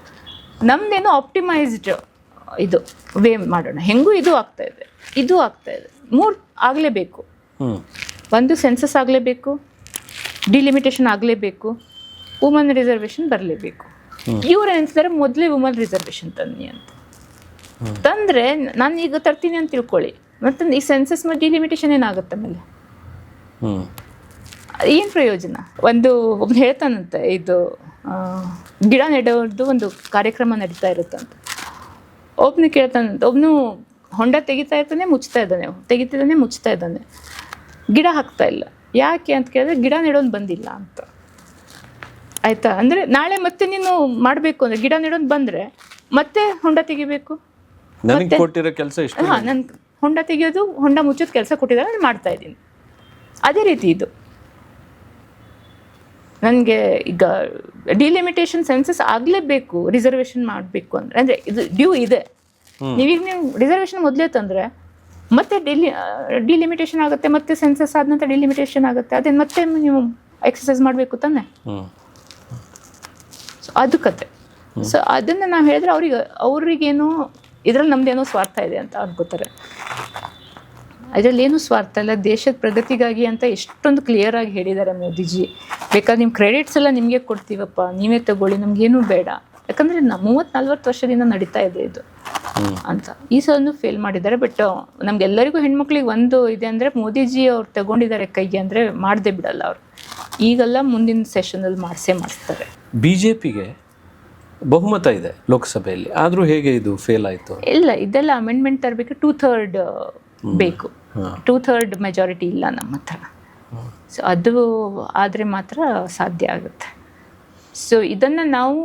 ನಮ್ದೇನೋ ಆಪ್ಟಿಮೈಸ್ಡ್ ಇದು ವೇ ಮಾಡೋಣ. ಹೆಂಗೂ ಇದು ಆಗ್ತಾ ಇದೆ, ಇದು ಆಗ್ತಾ ಇದೆ. 3 ಆಗಲೇಬೇಕು. ಒಂದು ಸೆನ್ಸಸ್ ಆಗಲೇಬೇಕು, ಡಿಲಿಮಿಟೇಷನ್ ಆಗಲೇಬೇಕು, ವುಮನ್ ರಿಸರ್ವೇಷನ್ ಬರಲೇಬೇಕು. ಇವ್ರು ಏನಂತಾರೆ, ಮೊದಲೇ ವುಮನ್ ರಿಸರ್ವೇಷನ್ ತನ್ನಿ ಅಂತ. ತಂದರೆ ನಾನು ಈಗ ತರ್ತೀನಿ ಅಂತ ತಿಳ್ಕೊಳ್ಳಿ, ಮತ್ತು ಈ ಸೆನ್ಸಸ್ ಮತ್ತು ಡಿಲಿಮಿಟೇಷನ್ ಏನಾಗುತ್ತೆ ಆಮೇಲೆ ಏನು ಪ್ರಯೋಜನ? ಒಬ್ನು ಹೇಳ್ತಾನಂತೆ, ಇದು ಗಿಡ ನೆಡೋದು ಒಂದು ಕಾರ್ಯಕ್ರಮ ನಡೀತಾ ಇರುತ್ತಂತ. ಒಬ್ನು ಕೇಳ್ತಾನಂತೆ, ಒಬ್ನು ಹೊಂಡ ತೆಗಿತಾ ಇರ್ತಾನೆ, ಮುಚ್ತಾ ಇದ್ದಾನೆ, ಗಿಡ ಹಾಕ್ತಾ ಇಲ್ಲ. ಯಾಕೆ ಅಂತ ಕೇಳಿದ್ರೆ ಗಿಡ ನೆಡೋದು ಬಂದಿಲ್ಲ ಅಂತ. ಆಯಿತಾ? ಅಂದರೆ ನಾಳೆ ಮತ್ತೆ ನೀನು ಮಾಡಬೇಕು ಅಂದರೆ ಗಿಡ ನೆಡೋದು ಬಂದರೆ ಮತ್ತೆ ಹೊಂಡ ತೆಗಿಬೇಕು. ನನಗೆ ಕೊಟ್ಟಿರೋ ಕೆಲಸ ಇಷ್ಟು. ನನ್ನ ಹೊಂಡ ತೆಗಿಯೋದು, ಹೊಂಡ ಮುಚ್ಚೋದು ಕೆಲಸ ಕೊಟ್ಟಿದ್ದಾರೆ, ನಾನು ಮಾಡ್ತಾ ಇದ್ದೀನಿ. ಅದೇ ರೀತಿ ಇದು ನನಗೆ ಈಗ ಡಿಲಿಮಿಟೇಷನ್ ಸೆನ್ಸಸ್ ಆಗಲೇಬೇಕು, ರಿಸರ್ವೇಷನ್ ಮಾಡಬೇಕು ಅಂದರೆ ಇದು ಡ್ಯೂ ಇದೆ. ನೀವು ರಿಸರ್ವೇಷನ್ ಮೊದಲೇ ತಂದರೆ ಮತ್ತೆ ಡಿಲಿಮಿಟೇಷನ್ ಆಗುತ್ತೆ, ಮತ್ತೆ ಸೆನ್ಸಸ್ ಆದ ನಂತರ ಡಿಲಿಮಿಟೇಷನ್ ಆಗುತ್ತೆ. ಅದೇ ಮತ್ತೆ ನೀವು ಎಕ್ಸಸೈಸ್ ಮಾಡಬೇಕು ತಾನೆ. ಸೊ ಅದು ಕತೆ. ಸೊ ಅದನ್ನು ನಾವು ಹೇಳಿದ್ರೆ ಅವ್ರಿಗೇನು ಇದರಲ್ಲಿ ನಮ್ದೇನೋ ಸ್ವಾರ್ಥ ಇದೆ ಅಂತ ಅನ್ಕೋತಾರೆ. ಅದರಲ್ಲಿ ಏನೂ ಸ್ವಾರ್ಥ ಇಲ್ಲ, ದೇಶದ ಪ್ರಗತಿಗಾಗಿ ಅಂತ ಎಷ್ಟೊಂದು ಕ್ಲಿಯರಾಗಿ ಹೇಳಿದ್ದಾರೆ ಮೋದಿಜಿ. ಬೇಕಾದ್ರೆ ನಿಮ್ಮ ಕ್ರೆಡಿಟ್ಸ್ ಎಲ್ಲ ನಿಮಗೆ ಕೊಡ್ತೀವಪ್ಪ, ನೀವೇ ತಗೊಳ್ಳಿ, ನಮಗೇನೂ ಬೇಡ. ಯಾಕಂದರೆ 30-40 ವರ್ಷದಿಂದ ನಡೀತಾ ಇದೆ ಇದು ಅಂತ. ಈ ಸಲನೂ ಫೇಲ್ ಮಾಡಿದ್ದಾರೆ. ಬಟ್ ನಮಗೆಲ್ಲರಿಗೂ ಹೆಣ್ಮಕ್ಳಿಗೆ ಒಂದು ಇದೆ ಅಂದರೆ, ಮೋದಿಜಿ ಅವ್ರು ತಗೊಂಡಿದ್ದಾರೆ ಕೈಗೆ ಅಂದರೆ ಮಾಡದೆ ಬಿಡಲ್ಲ ಅವರು. ಈಗೆಲ್ಲ ಮುಂದಿನ ಸೆಷನಲ್ಲಿ ಮಾಡಿಸ್ತಾರೆ. BJPಗೆ ಬಹುಮತ ಇದೆ ಲೋಕಸಭೆಯಲ್ಲಿ, ಆದರೂ ಹೇಗೆ ಇದು ಫೇಲ್ ಆಯಿತು? ಇಲ್ಲ, ಇದೆಲ್ಲ ಅಮೆಂಡ್ಮೆಂಟ್ ತರಬೇಕು. 2/3 ಬೇಕು, 2/3 ಮೆಜಾರಿಟಿ ಇಲ್ಲ ನಮ್ಮ ಹತ್ರ. ಸೊ ಅದು ಆದರೆ ಮಾತ್ರ ಸಾಧ್ಯ ಆಗುತ್ತೆ. ಸೊ ಇದನ್ನು ನಾವು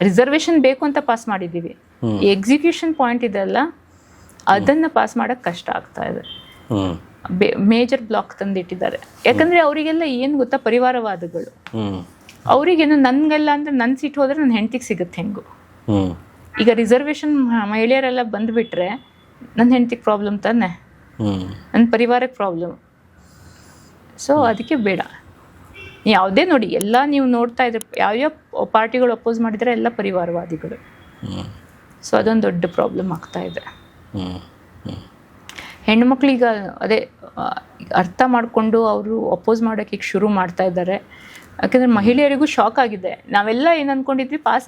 ರಿಸರ್ವೇಷನ್ ಬೇಕು ಅಂತ ಪಾಸ್ ಮಾಡಿದ್ದೀವಿ. ಎಕ್ಸಿಕ್ಯೂಷನ್ ಪಾಯಿಂಟ್ ಇದೆಲ್ಲ, ಅದನ್ನು ಪಾಸ್ ಮಾಡೋಕ್ಕೆ ಕಷ್ಟ ಆಗ್ತಾ ಇದೆ. ಮೇಜರ್ ಬ್ಲಾಕ್ ತಂದಿಟ್ಟಿದ್ದಾರೆ. ಯಾಕಂದರೆ ಅವರಿಗೆಲ್ಲ ಏನು ಗೊತ್ತಾ, ಪರಿವಾರವಾದಗಳು. ಅವರಿಗೇನು ನನಗೆಲ್ಲ ಅಂದರೆ ನನ್ನ ಸೀಟ್ ಹೋದರೆ ನನ್ನ ಹೆಂಡತಿಗೆ ಸಿಗುತ್ತೆ ಹೆಂಗು. ಈಗ ರಿಸರ್ವೇಷನ್ ಮಹಿಳೆಯರೆಲ್ಲ ಬಂದುಬಿಟ್ರೆ ನನ್ನ ಹೆಂಡತಿಗೆ ಪ್ರಾಬ್ಲಮ್ ತಾನೆ, ನನ್ನ ಪರಿವಾರಕ್ಕೆ ಪ್ರಾಬ್ಲಮ್. ಸೊ ಅದಕ್ಕೆ ಬೇಡ. ಯಾವುದೇ ನೋಡಿ, ಎಲ್ಲ ನೀವು ನೋಡ್ತಾ ಇದ್ರೆ ಯಾವ್ಯಾವ ಪಾರ್ಟಿಗಳು ಅಪೋಸ್ ಮಾಡಿದರೆ ಎಲ್ಲ ಪರಿವಾರವಾದಿಗಳು. ಸೊ ಅದೊಂದು ದೊಡ್ಡ ಪ್ರಾಬ್ಲಮ್ ಆಗ್ತಾ ಇದೆ. ಹೆಣ್ಮಕ್ಳೀಗ ಅದೇ ಅರ್ಥ ಮಾಡಿಕೊಂಡು ಅವರು ಅಪೋಸ್ ಮಾಡೋಕ್ಕೆ ಈಗ ಶುರು ಮಾಡ್ತಾ ಇದ್ದಾರೆ. ಯಾಕೆಂದರೆ ಮಹಿಳೆಯರಿಗೂ ಶಾಕ್ ಆಗಿದೆ. ನಾವೆಲ್ಲ ಏನು ಅಂದ್ಕೊಂಡಿದ್ವಿ, ಪಾಸ್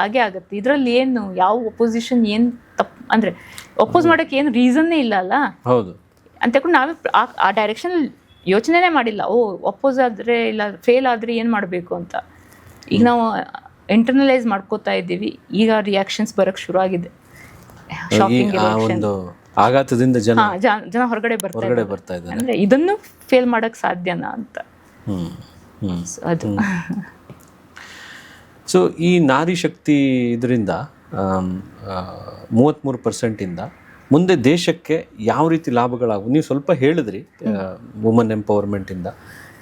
ಆಗೇ ಆಗುತ್ತೆ. ಇದರಲ್ಲಿ ಏನು ಯಾವ ಒಪೋಸಿಷನ್ ಏನು ತಪ್ಪು ಅಂದರೆ ಅಪೋಸ್ ಮಾಡೋಕ್ಕೆ ಏನು ರೀಸನ್ನೇ ಇಲ್ಲ ಅಲ್ಲ. ಹೌದು ಅಂತಕೊಂಡು ನಾವೇ ಆ ಡೈರೆಕ್ಷನಲ್ಲಿ ಯೋಚನೆನೇ ಮಾಡಿಲ್ಲ. ಅಪೋಸ್ ಆದರೆ ಇಲ್ಲ ಫೇಲ್ ಆದರೆ ಏನು ಮಾಡಬೇಕು ಅಂತ. ಈಗ ನಾವು ಇಂಟರ್ನಲೈಸ್ ಮಾಡ್ಕೋತಾ ಇದ್ದೀವಿ, ಈಗ ರಿಯಾಕ್ಷನ್ಸ್ ಬರೋಕ್ಕೆ ಶುರು ಆಗಿದೆ. ಶಾಕಿಂಗ್ ಆ ಒಂದು ಆಘಾತದಿಂದ ಜನ ಜನ ಹೊರಗಡೆ ಬರ್ತಾ ಇದ್ದಾರೆ. ಅಂದ್ರೆ ಇದನ್ನು ಫೇಲ್ ಮಾಡಕ್ ಸಾಧ್ಯನಾ ಅಂತ. So, ಅದು ಸೊ ಈ ನಾರಿ ಶಕ್ತಿ ಇದರಿಂದ 33% ಮುಂದೆ ದೇಶಕ್ಕೆ ಯಾವ ರೀತಿ ಲಾಭಗಳಾಗವು? ನೀವು ಸ್ವಲ್ಪ ಹೇಳಿದ್ರಿ ವುಮನ್ ಎಂಪವರ್ಮೆಂಟಿಂದ,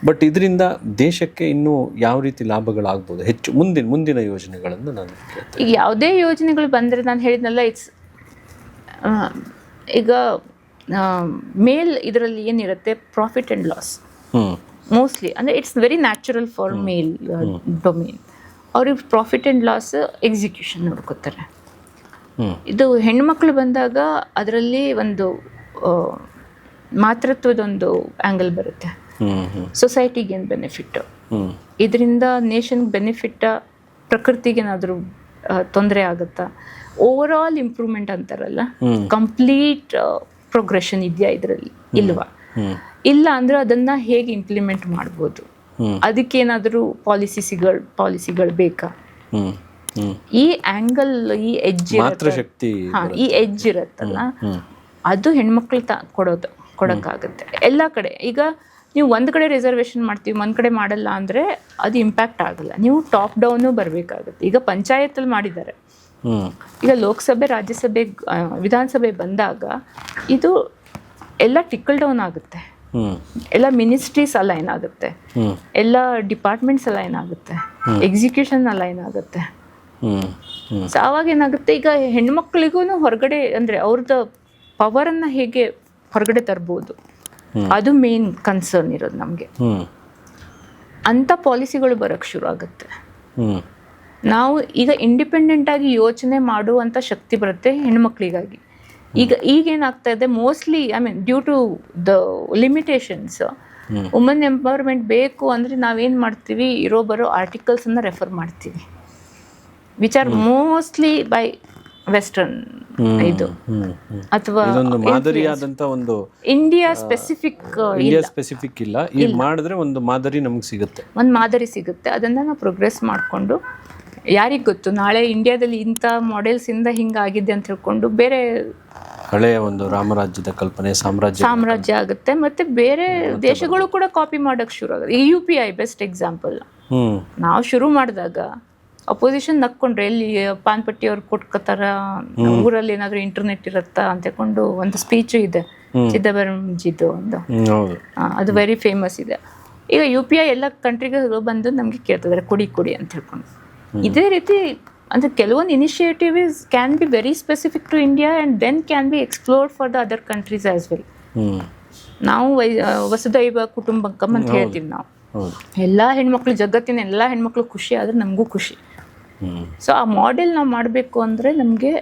ಬಟ್ ಇದರಿಂದ ದೇಶಕ್ಕೆ ಇನ್ನೂ ಯಾವ ರೀತಿ ಲಾಭಗಳಾಗ್ಬೋದು ಹೆಚ್ಚು ಮುಂದಿನ ಯೋಜನೆಗಳನ್ನು ನಾನು ಕೇಳ್ತೇನೆ. ಈಗ ಯಾವುದೇ ಯೋಜನೆಗಳು ಬಂದರೆ ನಾನು ಹೇಳಿದ್ನಲ್ಲ, ಈಗ ಮೇಲ್ ಇದರಲ್ಲಿ ಏನಿರುತ್ತೆ, ಪ್ರಾಫಿಟ್ ಆ್ಯಂಡ್ ಲಾಸ್ ಮೋಸ್ಟ್ಲಿ. ಅಂದರೆ it's very natural for mail domain. ಅವ್ರಿಗೆ ಪ್ರಾಫಿಟ್ ಆ್ಯಂಡ್ ಲಾಸ್ ಎಕ್ಸಿಕ್ಯೂಷನ್ ನೋಡ್ಕೋತಾರೆ. ಇದು ಹೆಣ್ಮಕ್ಳು ಬಂದಾಗ ಅದರಲ್ಲಿ ಒಂದು ಮಾತೃತ್ವದೊಂದು ಆ್ಯಂಗಲ್ ಬರುತ್ತೆ. ಸೊಸೈಟಿಗೆ ಏನು ಬೆನಿಫಿಟ್ಟು, ಇದರಿಂದ ನೇಷನ್ಗೆ ಬೆನಿಫಿಟ್ಟ, ಪ್ರಕೃತಿಗೇನಾದರೂ ತೊಂದರೆ ಆಗುತ್ತಾ, ಓವರ್ ಆಲ್ ಇಂಪ್ರೂವ್ಮೆಂಟ್ ಅಂತಾರಲ್ಲ, ಕಂಪ್ಲೀಟ್ ಪ್ರೋಗ್ರೆಷನ್ ಇದೆಯಾ ಇದರಲ್ಲಿ, ಇಲ್ವಾ? ಇಲ್ಲ ಅಂದ್ರೆ ಅದನ್ನ ಹೇಗೆ ಇಂಪ್ಲಿಮೆಂಟ್ ಮಾಡ್ಬೋದು, ಅದಕ್ಕೇನಾದರೂ ಪಾಲಿಸಿಗಳು ಬೇಕಾ? ಈ ಆಂಗಲ್, ಈ ಎಡ್ಜ್ ಈ ಎಡ್ಜ್ ಇರತ್ತಲ್ಲ, ಅದು ಹೆಣ್ಮಕ್ಳು ಕೊಡೋಕ್ಕಾಗುತ್ತೆ ಎಲ್ಲ ಕಡೆ. ಈಗ ನೀವು ಒಂದು ಕಡೆ ರಿಸರ್ವೇಷನ್ ಮಾಡ್ತೀವಿ, ಒಂದು ಕಡೆ ಮಾಡಲ್ಲ ಅಂದರೆ ಅದು ಇಂಪ್ಯಾಕ್ಟ್ ಆಗಲ್ಲ. ನೀವು ಟಾಪ್ ಡೌನು ಬರಬೇಕಾಗುತ್ತೆ. ಈಗ ಪಂಚಾಯತಲ್ಲಿ ಮಾಡಿದ್ದಾರೆ, ಈಗ ಲೋಕಸಭೆ, ರಾಜ್ಯಸಭೆ, ವಿಧಾನಸಭೆ ಬಂದಾಗ ಇದು ಎಲ್ಲ ಟಿಕಲ್ ಡೌನ್ ಆಗುತ್ತೆ. ಎಲ್ಲ ಮಿನಿಸ್ಟ್ರೀಸ್ ಅಲೈನ್ ಆಗುತ್ತೆ, ಎಲ್ಲ ಡಿಪಾರ್ಟ್ಮೆಂಟ್ಸ್ ಅಲೈನ್ ಆಗುತ್ತೆ, ಎಕ್ಸಿಕ್ಯೂಷನ್ ಅಲೈನ್ ಆಗುತ್ತೆ. ಸೊ ಆವಾಗ ಏನಾಗುತ್ತೆ, ಈಗ ಹೆಣ್ಮಕ್ಳಿಗೂ ಹೊರಗಡೆ ಅಂದರೆ ಅವ್ರದ್ದು ಪವರನ್ನು ಹೇಗೆ ಹೊರಗಡೆ ತರ್ಬೋದು, ಅದು ಮೇನ್ ಕನ್ಸರ್ನ್ ಇರೋದು ನಮಗೆ. ಅಂಥ ಪಾಲಿಸಿಗಳು ಬರೋಕ್ಕೆ ಶುರು ಆಗುತ್ತೆ. ನಾವು ಈಗ ಇಂಡಿಪೆಂಡೆಂಟ್ ಆಗಿ ಯೋಚನೆ ಮಾಡುವಂಥ ಶಕ್ತಿ ಬರುತ್ತೆ ಹೆಣ್ಮಕ್ಳಿಗಾಗಿ. ಈಗೇನಾಗ್ತಾ ಇದೆ, mostly due to the limitations, woman empowerment ಬೇಕು ಅಂದರೆ ನಾವೇನು ಮಾಡ್ತೀವಿ, ಬರೋ ಆರ್ಟಿಕಲ್ಸನ್ನು ರೆಫರ್ ಮಾಡ್ತೀವಿ, which are mostly by western ಇದು, ಅಥವಾ ಮಾದರಿಯಾದಂತ ಒಂದು ಇಂಡಿಯಾ ಸ್ಪೆಸಿಫಿಕ್ ಇಲ್ಲ. ಈಗ ಮಾಡಿದ್ರೆ ಒಂದು ಮಾದರಿ ನಮ್ಗೆ ಸಿಗುತ್ತೆ, ಒಂದು ಮಾದರಿ ಸಿಗುತ್ತೆ. ಅದನ್ನ ನಾವು ಪ್ರೋಗ್ರೆಸ್ ಮಾಡಿಕೊಂಡು, ಯಾರಿಗೆ ಗೊತ್ತು ನಾಳೆ ಇಂಡಿಯಾದಲ್ಲಿ ಇಂಥ ಮಾಡೆಲ್ಸ್ ಇಂದ ಹಿಂಗಾಗಿದೆ ಅಂತ ಹೇಳ್ಕೊಂಡು ಬೇರೆ ಹಳೆಯ ಒಂದು ರಾಮರಾಜ್ಯದ ಕಲ್ಪನೆ ಸಾಮ್ರಾಜ್ಯ ಆಗುತ್ತೆ. ಮತ್ತೆ ಬೇರೆ ದೇಶಗಳು ಕೂಡ ಕಾಪಿ ಮಾಡಕ್ ಶುರು ಆಗುತ್ತೆ. UPI best example. ನಾವು ಶುರು ಮಾಡಿದಾಗ ಅಪೋಸಿಷನ್ ನಕ್ಕೊಂಡ್ರೆ, ಎಲ್ಲಿ ಪಾನ್ಪಟ್ಟಿ ಅವ್ರು ಕೊಟ್ಕೋತಾರ, ಊರಲ್ಲಿ ಏನಾದ್ರು ಇಂಟರ್ನೆಟ್ ಇರುತ್ತಾ ಅಂತ ಹೇಳ್ಕೊಂಡು ಒಂದು ಸ್ಪೀಚು ಇದೆ ಚಿದಂಬರಂಜಿದು ಒಂದು, ಅದು ವೆರಿ ಫೇಮಸ್ ಇದೆ. ಈಗ UPI ಎಲ್ಲ ಕಂಟ್ರಿಗೆ ಬಂದು ನಮಗೆ ಕೇಳ್ತಿದ್ದಾರೆ ಕೊಡಿ ಅಂತ ಹೇಳ್ಕೊಂಡು. ಇದೇ ರೀತಿ ಅಂದರೆ ಕೆಲವೊಂದು initiative can be very specific to India and then can be explored for the other countries as well. ನಾವು ವಸುದೈವ ಕುಟುಂಬಕಂ ಅಂತ ಹೇಳ್ತೀವಿ ನಾವು. ಎಲ್ಲ ಹೆಣ್ಮಕ್ಳು, ಜಗತ್ತಿನ ಎಲ್ಲ ಹೆಣ್ಮಕ್ಳು ಖುಷಿ ಆದರೆ ನಮಗೂ ಖುಷಿ. ಸೊ ಆ ಮಾಡೆಲ್ ನಾವು ಮಾಡಬೇಕು ಅಂದರೆ ನಮಗೆ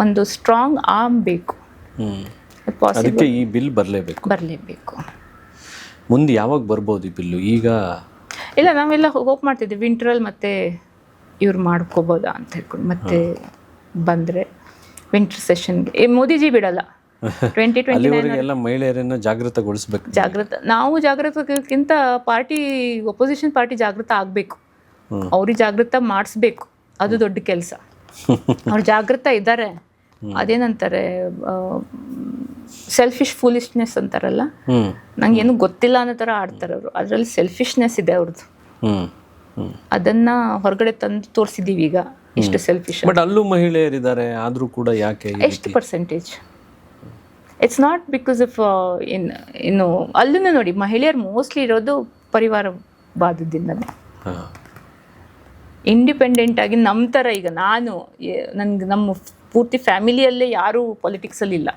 ಒಂದು ಸ್ಟ್ರಾಂಗ್ ಆರ್ಮ್ ಬೇಕು. ಅದಕ್ಕೆ ಈ ಬಿಲ್ ಬರಲೇಬೇಕು. ಮುಂದೆ ಯಾವಾಗ ಬರ್ಬೋದು ಈ ಬಿಲ್ಲು? ಈಗ ಇಲ್ಲ, ನಾವೆಲ್ಲ ಹೋಪ್ ಮಾಡ್ತಿದ್ವಿ ವಿಂಟ್ರಲ್ಲಿ ಮತ್ತೆ ಇವ್ರು ಮಾಡ್ಕೋಬೋದಾ ಅಂತ ಹೇಳ್ಕೊಂಡು. ಮತ್ತೆ ಬಂದರೆ ವಿಂಟರ್ ಸೆಷನ್ಗೆ ಮೋದಿಜಿ ಬಿಡಲ್ಲ. 2029 ಮಹಿಳೆಯರನ್ನು ಜಾಗೃತಗೊಳಿಸ್ಬೇಕು. ನಾವು ಜಾಗೃತಕ್ಕಿಂತ ಅಪೋಸಿಷನ್ ಪಾರ್ಟಿ ಜಾಗೃತ ಆಗಬೇಕು, ಅವ್ರಿಗೆ ಜಾಗೃತ ಮಾಡಿಸ್ಬೇಕು. ಅದು ದೊಡ್ಡ ಕೆಲಸ. ಅವ್ರು ಜಾಗೃತ ಇದ್ದಾರೆ, ಅದೇನಂತಾರೆ ಸೆಲ್ಫಿಶ್ ಫೂಲಿಶ್ನೆಸ್ ಅಂತಾರಲ್ಲ, ನಂಗೆ ಏನು ಗೊತ್ತಿಲ್ಲ ಅನ್ನೋ ಥರ ಆಡ್ತಾರೆ ಅವರು. ಅದರಲ್ಲಿ ಸೆಲ್ಫಿಶ್ನೆಸ್ ಇದೆ ಅವ್ರದ್ದು. ಅದನ್ನ ಹೊರಗಡೆ ತಂದು ತೋರಿಸಿದೀವಿ ಈಗ, ಇಷ್ಟು ಸೆಲ್ಫಿಶ್. ಬಟ್ ಅಲ್ಲೂ ಮಹಿಳೆಯರಿದ್ದಾರೆ, ಆದರೂ ಕೂಡ ಯಾಕೆ? ಎಷ್ಟು percentage? It's not because of ಇನ್ನು ಅಲ್ಲೂ ನೋಡಿ, ಮಹಿಳೆಯರು ಮೋಸ್ಟ್ಲಿ ಇರೋದು ಪರಿವಾರವಾದದಿಂದನೇ. ಇಂಡಿಪೆಂಡೆಂಟ್ ಆಗಿ ನಮ್ಮ ಥರ ಈಗ ನಮ್ಮ ಪೂರ್ತಿ ಫ್ಯಾಮಿಲಿಯಲ್ಲೇ ಯಾರೂ ಪೊಲಿಟಿಕ್ಸಲ್ಲಿ ಇಲ್ಲ.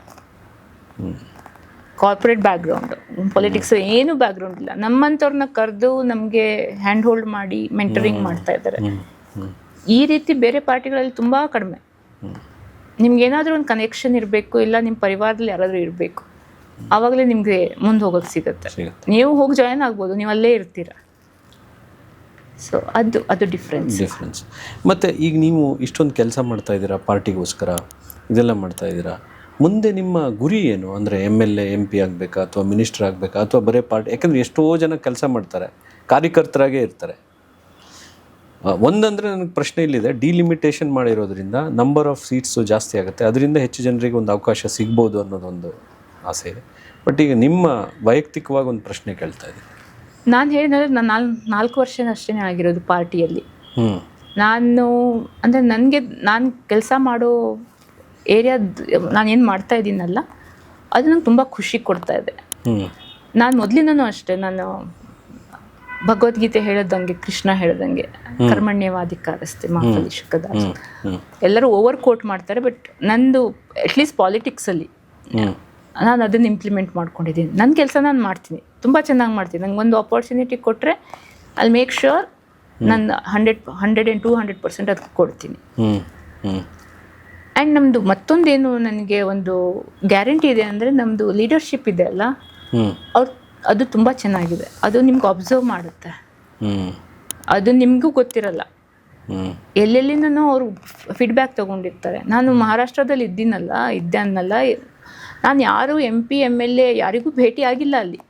ಕಾರ್ಪೊರೇಟ್ ಬ್ಯಾಕ್ಗ್ರೌಂಡು, ಪೊಲಿಟಿಕ್ಸ್ ಏನು ಬ್ಯಾಕ್ಗ್ರೌಂಡ್ ಇಲ್ಲ. ನಮ್ಮಂಥವ್ರನ್ನ ಕರೆದು ನಮಗೆ ಹ್ಯಾಂಡ್ ಹೋಲ್ಡ್ ಮಾಡಿ ಮೆಂಟರಿಂಗ್ ಮಾಡ್ತಾ ಇದ್ದಾರೆ. ಈ ರೀತಿ ಬೇರೆ ಪಾರ್ಟಿಗಳಲ್ಲಿ ತುಂಬ ಕಡಿಮೆ. ನಿಮ್ಗೇನಾದರೂ ಒಂದು ಕನೆಕ್ಷನ್ ಇರಬೇಕು, ಇಲ್ಲ ನಿಮ್ಮ ಪರಿವಾರದಲ್ಲಿ ಯಾರಾದರೂ ಇರಬೇಕು, ಆವಾಗಲೇ ನಿಮಗೆ ಮುಂದೆ ಹೋಗೋಕ್ಕೆ ಸಿಗುತ್ತೆ. ನೀವು ಹೋಗಿ ಜಾಯಿನ್ ಆಗ್ಬೋದು, ನೀವು ಅಲ್ಲೇ ಇರ್ತೀರ. ಸೊ ಅದು ಡಿಫ್ರೆನ್ಸ್. ಮತ್ತು ಈಗ ನೀವು ಇಷ್ಟೊಂದು ಕೆಲಸ ಮಾಡ್ತಾ ಇದ್ದೀರಾ, ಪಾರ್ಟಿಗೋಸ್ಕರ ಇದೆಲ್ಲ ಮಾಡ್ತಾ ಇದ್ದೀರಾ, ಮುಂದೆ ನಿಮ್ಮ ಗುರಿ ಏನು? ಅಂದರೆ MLA MP ಆಗಬೇಕಾ, ಅಥವಾ ಮಿನಿಸ್ಟರ್ ಆಗಬೇಕಾ, ಅಥವಾ ಬರೀ ಪಾರ್ಟಿ? ಯಾಕಂದರೆ ಎಷ್ಟೋ ಜನ ಕೆಲಸ ಮಾಡ್ತಾರೆ, ಕಾರ್ಯಕರ್ತರಾಗೇ ಇರ್ತಾರೆ. ಒಂದಂದರೆ ನನಗೆ ಪ್ರಶ್ನೆ ಇಲ್ಲಿದೆ, ಡಿಲಿಮಿಟೇಷನ್ ಮಾಡಿರೋದ್ರಿಂದ ನಂಬರ್ ಆಫ್ ಸೀಟ್ಸು ಜಾಸ್ತಿ ಆಗುತ್ತೆ, ಅದರಿಂದ ಹೆಚ್ಚು ಜನರಿಗೆ ಒಂದು ಅವಕಾಶ ಸಿಗ್ಬೋದು ಅನ್ನೋದೊಂದು ಆಸೆ ಇದೆ. ಬಟ್ ಈಗ ನಿಮ್ಮ ವೈಯಕ್ತಿಕವಾಗಿ ಒಂದು ಪ್ರಶ್ನೆ ಕೇಳ್ತಾ ಇದ್ದೀನಿ. ನಾನು ಹೇಳಿದ್ರೆ ನಾನು 4 ವರ್ಷ ಅಷ್ಟೇ ಆಗಿರೋದು ಪಾರ್ಟಿಯಲ್ಲಿ. ನಾನು ಅಂದರೆ ನನಗೆ ನಾನು ಕೆಲಸ ಮಾಡೋ ಏರಿಯಾದ ನಾನೇನು ಮಾಡ್ತಾ ಇದ್ದೀನಲ್ಲ ಅದು ನಂಗೆ ತುಂಬ ಖುಷಿ ಕೊಡ್ತಾ ಇದೆ. ನಾನು ಮೊದಲಿನೂ ಅಷ್ಟೇ, ನಾನು ಭಗವದ್ಗೀತೆ ಹೇಳೋದಂಗೆ, ಕೃಷ್ಣ ಹೇಳೋದಂಗೆ ಕರ್ಮಣ್ಯವಾಧಿಕಾರಸ್ತೆ ಮಾ ಫಲೇಶುಕದ, ಎಲ್ಲರೂ ಓವರ್ ಕೋಟ್ ಮಾಡ್ತಾರೆ, ಬಟ್ ನಂದು ಅಟ್ಲೀಸ್ಟ್ ಪಾಲಿಟಿಕ್ಸಲ್ಲಿ ನಾನು ಅದನ್ನು ಇಂಪ್ಲಿಮೆಂಟ್ ಮಾಡ್ಕೊಂಡಿದ್ದೀನಿ. ನನ್ನ ಕೆಲಸ ನಾನು ಮಾಡ್ತೀನಿ, ತುಂಬ ಚೆನ್ನಾಗಿ ಮಾಡ್ತೀನಿ. ನಂಗೆ ಒಂದು ಆಪರ್ಚುನಿಟಿ ಕೊಟ್ಟರೆ ಅಲ್ಲಿ ಮೇಕ್ ಶ್ಯೂರ್ ನಾನು 100 and 200% ಅದಕ್ಕೆ ಕೊಡ್ತೀನಿ. ಆ್ಯಂಡ್ ನಮ್ಮದು ಮತ್ತೊಂದೇನು ನನಗೆ ಒಂದು ಗ್ಯಾರಂಟಿ ಇದೆ ಅಂದರೆ ನಮ್ಮದು ಲೀಡರ್ಶಿಪ್ ಇದೆ ಅಲ್ಲ, ಅದು ತುಂಬ ಚೆನ್ನಾಗಿದೆ. ಅದು ನಿಮ್ಗೆ ಅಬ್ಸರ್ವ್ ಮಾಡುತ್ತೆ, ಅದು ನಿಮಗೂ ಗೊತ್ತಿರಲ್ಲ. ಎಲ್ಲೆಲ್ಲಿಂದನೂ ಅವರು ಫೀಡ್ಬ್ಯಾಕ್ ತೊಗೊಂಡಿರ್ತಾರೆ. ನಾನು ಮಹಾರಾಷ್ಟ್ರದಲ್ಲಿ ಇದ್ದೆ ಅನ್ನಲ್ಲ, ನಾನು ಯಾರು MP MLA ಯಾರಿಗೂ ಭೇಟಿ ಆಗಿಲ್ಲ ಅಲ್ಲಿ.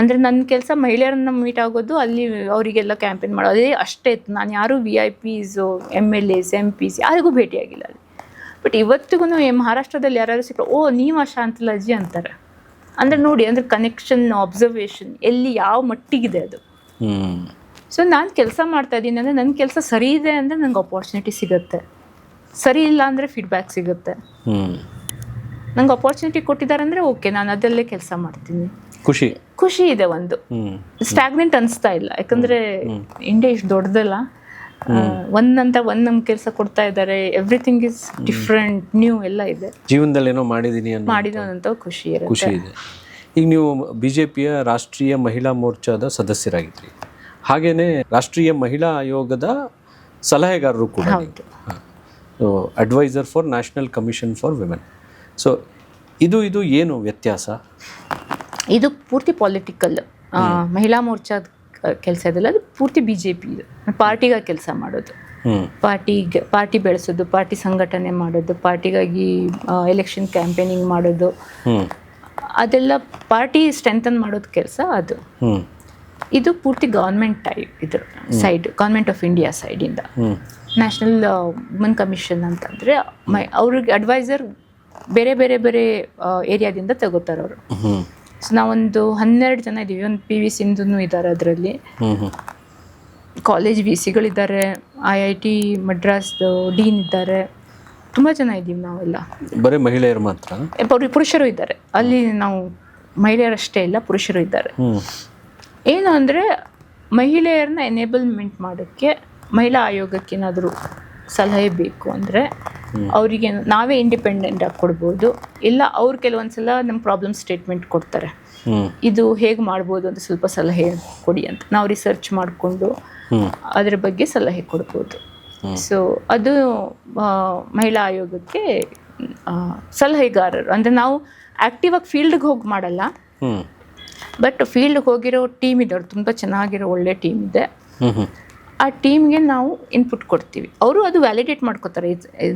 ಅಂದರೆ ನನ್ನ ಕೆಲಸ ಮಹಿಳೆಯರನ್ನ ಮೀಟ್ ಆಗೋದು, ಅಲ್ಲಿ ಅವರಿಗೆಲ್ಲ ಕ್ಯಾಂಪೇನ್ ಮಾಡೋದು, ಅದೇ ಅಷ್ಟೇ ಇತ್ತು. ನಾನು ಯಾರು VIPs MLAs MPs ಯಾರಿಗೂ ಭೇಟಿಯಾಗಿಲ್ಲ ಅಲ್ಲಿ. ಬಟ್ ಇವತ್ತಿಗೂ ಮಹಾರಾಷ್ಟ್ರದಲ್ಲಿ ಯಾರು ಸಿಕ್ಕರು, ಓ ನೀವು ಶಾಂತಲಾಜಿ ಅಂತಾರೆ. ಅಂದರೆ ನೋಡಿ, ಅಂದರೆ ಕನೆಕ್ಷನ್, ಅಬ್ಸರ್ವೇಷನ್ ಎಲ್ಲಿ ಯಾವ ಮಟ್ಟಿಗಿದೆ ಅದು. ಸೊ ನಾನು ಕೆಲಸ ಮಾಡ್ತಾ ಇದ್ದೀನಿ ಅಂದರೆ ನನ್ನ ಕೆಲಸ ಸರಿ ಇದೆ ಅಂದರೆ ನಂಗೆ ಅಪಾರ್ಚುನಿಟಿ ಸಿಗುತ್ತೆ, ಸರಿ ಇಲ್ಲ ಅಂದರೆ ಫೀಡ್ಬ್ಯಾಕ್ ಸಿಗುತ್ತೆ. ನಂಗೆ ಅಪಾರ್ಚುನಿಟಿ ಕೊಟ್ಟಿದ್ದಾರೆ ಅಂದರೆ ಓಕೆ, ನಾನು ಅದರಲ್ಲೇ ಕೆಲಸ ಮಾಡ್ತೀನಿ. ಖುಷಿ ಇದೆ. ಒಂದು ಸ್ಟಾಗ್ನೆಂಟ್ ಅನಿಸ್ತಾ ಇಲ್ಲ, ಯಾಕಂದರೆ ಇಂಡಿಯಾ ಇಷ್ಟು ದೊಡ್ಡದಲ್ಲ, ಒಂದ್ ನಮ್ಗೆ ಕೆಲಸ ಕೊಡ್ತಾ ಇದ್ದಾರೆ. ಎವ್ರಿಥಿಂಗ್ ಇಸ್ ಡಿಫ್ರೆಂಟ್, ನ್ಯೂ ಎಲ್ಲ ಇದೆ. ಜೀವನದಲ್ಲಿ ಏನೋ ಮಾಡಿದೀನಿ ಖುಷಿ ಇದೆ. ಈಗ ನೀವು BJPಯ ರಾಷ್ಟ್ರೀಯ ಮಹಿಳಾ ಮೋರ್ಚಾದ ಸದಸ್ಯರಾಗಿದ್ರಿ, ಹಾಗೇನೆ ರಾಷ್ಟ್ರೀಯ ಮಹಿಳಾ ಆಯೋಗದ ಸಲಹೆಗಾರರು ಕೂಡ, adviser for national commission for women. So ಇದು ಏನು ವ್ಯತ್ಯಾಸ? ಇದು ಪೂರ್ತಿ ಪೊಲಿಟಿಕಲ್. ಮಹಿಳಾ ಮೋರ್ಚಾದ ಕೆಲಸ ಇದೆಲ್ಲ, ಅದು ಪೂರ್ತಿ BJP ಇದು. ಪಾರ್ಟಿಗಾಗಿ ಕೆಲಸ ಮಾಡೋದು, ಪಾರ್ಟಿ ಬೆಳೆಸೋದು, ಪಾರ್ಟಿ ಸಂಘಟನೆ ಮಾಡೋದು, ಪಾರ್ಟಿಗಾಗಿ ಎಲೆಕ್ಷನ್ ಕ್ಯಾಂಪೇನಿಂಗ್ ಮಾಡೋದು, ಅದೆಲ್ಲ ಪಾರ್ಟಿ ಸ್ಟ್ರೆಂಥನ್ ಮಾಡೋದು ಕೆಲಸ ಅದು. ಇದು ಪೂರ್ತಿ ಗೌರ್ಮೆಂಟ್ ಟೈಪ್, ಇದ್ರ ಸೈಡ್, ಗೌರ್ಮೆಂಟ್ ಆಫ್ ಇಂಡಿಯಾ ಸೈಡಿಂದ. ನ್ಯಾಷನಲ್ ವುಮೆನ್ ಕಮಿಷನ್ ಅಂತಂದರೆ ಅವ್ರಿಗೆ ಅಡ್ವೈಸರ್ ಬೇರೆ ಏರಿಯಾದಿಂದ ತಗೋತಾರೆ ಅವರು. ಸೊ ನಾವೊಂದು 12 ಜನ ಇದ್ದೀವಿ. ಒಂದು PV ಸಿಂಧುನೂ ಇದ್ದಾರೆ ಅದರಲ್ಲಿ, ಕಾಲೇಜ್ VCಗಳಿದ್ದಾರೆ, IIT ಮಡ್ರಾಸ್ದು ಡೀನ್ ಇದ್ದಾರೆ, ತುಂಬ ಜನ ಇದ್ದೀವಿ ನಾವೆಲ್ಲ. ಬರೀ ಮಹಿಳೆಯರು ಮಾತ್ರ? ಪುರುಷರು ಇದ್ದಾರೆ ಅಲ್ಲಿ. ನಾವು ಮಹಿಳೆಯರಷ್ಟೇ ಇಲ್ಲ, ಪುರುಷರು ಇದ್ದಾರೆ. ಏನು ಅಂದರೆ ಮಹಿಳೆಯರನ್ನ ಎನೇಬಲ್ಮೆಂಟ್ ಮಾಡೋಕ್ಕೆ ಮಹಿಳಾ ಆಯೋಗಕ್ಕೆ ಏನಾದರೂ ಸಲಹೆ ಬೇಕು ಅಂದರೆ ಅವರಿಗೆ ನಾವೇ ಇಂಡಿಪೆಂಡೆಂಟ್ ಆಗಿ ಕೊಡ್ಬೋದು, ಇಲ್ಲ ಅವ್ರು ಕೆಲವೊಂದ್ಸಲ ನಮ್ಮ ಪ್ರಾಬ್ಲಮ್ ಸ್ಟೇಟ್ಮೆಂಟ್ ಕೊಡ್ತಾರೆ, ಇದು ಹೇಗೆ ಮಾಡ್ಬೋದು ಅಂತ ಸ್ವಲ್ಪ ಸಲಹೆ ಕೊಡಿ ಅಂತ. ನಾವು ರಿಸರ್ಚ್ ಮಾಡಿಕೊಂಡು ಅದರ ಬಗ್ಗೆ ಸಲಹೆ ಕೊಡ್ಬೋದು. ಸೊ ಅದು ಮಹಿಳಾ ಆಯೋಗಕ್ಕೆ ಸಲಹೆಗಾರರು. ಅಂದರೆ ನಾವು ಆ್ಯಕ್ಟಿವ್ ಆಗಿ ಫೀಲ್ಡ್ಗೆ ಹೋಗಿ ಮಾಡಲ್ಲ, ಬಟ್ ಫೀಲ್ಡ್ಗೆ ಹೋಗಿರೋ ಟೀಮ್ ಇದೆ, ಅವ್ರು ತುಂಬ ಚೆನ್ನಾಗಿರೋ ಒಳ್ಳೆ ಟೀಮ್ ಇದೆ. ಆ ಟೀಮ್ಗೆ ನಾವು ಇನ್ಪುಟ್ ಕೊಡ್ತೀವಿ, ಅವರು ಅದು ವ್ಯಾಲಿಡೇಟ್ ಮಾಡ್ಕೋತಾರೆ.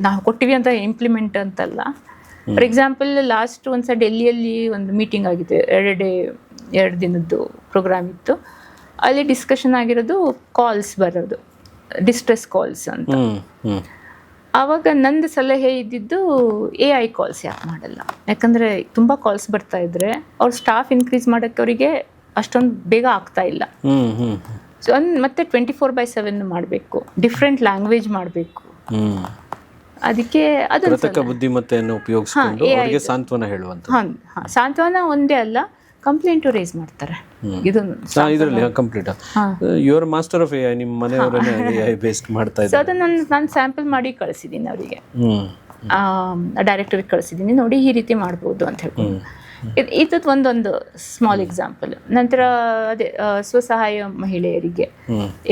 ನಾವು ಕೊಟ್ಟಿವಿ ಅಂತ ಇಂಪ್ಲಿಮೆಂಟ್ ಅಂತಲ್ಲ. ಫಾರ್ ಎಕ್ಸಾಂಪಲ್ ಲಾಸ್ಟ್ ಒಂದ್ಸಲ ಡೆಲ್ಲಿಯಲ್ಲಿ ಒಂದು ಮೀಟಿಂಗ್ ಆಗಿತ್ತು, 2 ದಿನದ್ದು ಪ್ರೋಗ್ರಾಮ್ ಇತ್ತು. ಅಲ್ಲಿ ಡಿಸ್ಕಷನ್ ಆಗಿರೋದು ಕಾಲ್ಸ್ ಬರೋದು, ಡಿಸ್ಟ್ರೆಸ್ ಕಾಲ್ಸ್ ಅಂತ. ಆವಾಗ ನಂದು ಸಲಹೆ ಇದ್ದಿದ್ದು AI ಕಾಲ್ಸ್ ಯಾಕೆ ಮಾಡಲ್ಲ, ಯಾಕಂದರೆ ತುಂಬ ಕಾಲ್ಸ್ ಬರ್ತಾ ಇದ್ರೆ ಅವ್ರ ಸ್ಟಾಫ್ ಇನ್ಕ್ರೀಸ್ ಮಾಡೋಕ್ಕೆ ಅವರಿಗೆ ಅಷ್ಟೊಂದು ಬೇಗ ಆಗ್ತಾ ಇಲ್ಲ. ಸೊ ಮತ್ತೆ 24/7 ಮಾಡಬೇಕು, ಡಿಫ್ರೆಂಟ್ ಲ್ಯಾಂಗ್ವೇಜ್ ಮಾಡಬೇಕು. ಅದಕ್ಕೆ ಅದನ್ನು ಬುದ್ಧಿಮತ್ತೆಯನ್ನು ಉಪಯೋಗಿಸಿಕೊಂಡು ಅವರಿಗೆ ಸಾಂತ್ವನ ಹೇಳುವಂತ. ಸಾಂತ್ವನ ಒಂದೇ ಅಲ್ಲ, ಕಂಪ್ಲೇಂಟು ರೇಸ್ ಮಾಡ್ತಾರೆ. ಇದರಲ್ಲಿ complete your master of AI, ನಿಮ್ಮ ಮನೆಯವರನ್ನೇ AI ಬೇಸ್ಡ್ ಮಾಡ್ತಾ ಇದ್ದಾರೆ. ಸೊ ಅದನ್ನು ನಾನು ಸ್ಯಾಂಪಲ್ ಮಾಡಿ ಕಳಿಸಿದ್ದೀನಿ ಅವರಿಗೆ, ಡೈರೆಕ್ಟರಿಗೆ ಕಳಿಸಿದ್ದೀನಿ, ನೋಡಿ ಈ ರೀತಿ ಮಾಡ್ಬೋದು ಅಂತ ಹೇಳ್ಕೊಂಡು. ಇದಕ್ಕೆ ಒಂದೊಂದು ಸ್ಮಾಲ್ ಎಕ್ಸಾಂಪಲ್. ನಂತರ ಅದೇ ಸ್ವಸಹಾಯ ಮಹಿಳೆಯರಿಗೆ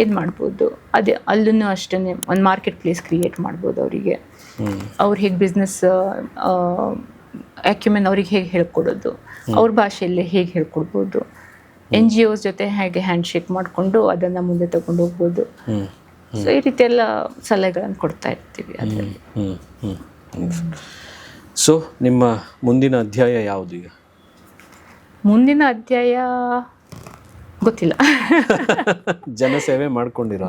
ಏನು ಮಾಡ್ಬೋದು, ಅದೇ ಅಲ್ಲೂ ಅಷ್ಟೇ ಒಂದು ಮಾರ್ಕೆಟ್ ಪ್ಲೇಸ್ ಕ್ರಿಯೇಟ್ ಮಾಡ್ಬೋದು ಅವರಿಗೆ. ಅವ್ರು ಹೇಗೆ ಬಿಸ್ನೆಸ್ ಆಕ್ಯುಮೆನ್ ಅವ್ರಿಗೆ ಹೇಗೆ ಹೇಳ್ಕೊಡೋದು, ಅವ್ರ ಭಾಷೆಯಲ್ಲೇ ಹೇಗೆ ಹೇಳ್ಕೊಡ್ಬೋದು, NGOs ಜೊತೆ ಹೇಗೆ ಹ್ಯಾಂಡ್ ಶೇಕ್ ಮಾಡಿಕೊಂಡು ಅದನ್ನು ಮುಂದೆ ತಗೊಂಡು ಹೋಗ್ಬೋದು. ಸೊ ಈ ರೀತಿ ಎಲ್ಲ ಸಲಹೆಗಳನ್ನು ಕೊಡ್ತಾ ಇರ್ತೀವಿ ಅದರಲ್ಲಿ. ಸೊ ನಿಮ್ಮ ಮುಂದಿನ ಅಧ್ಯಾಯ ಯಾವುದು? ಈಗ ಮುಂದಿನ ಅಧ್ಯಾಯ ಗೊತ್ತಿಲ್ಲ. ಜನಸೇವೆ ಮಾಡ್ಕೊಂಡಿರೋ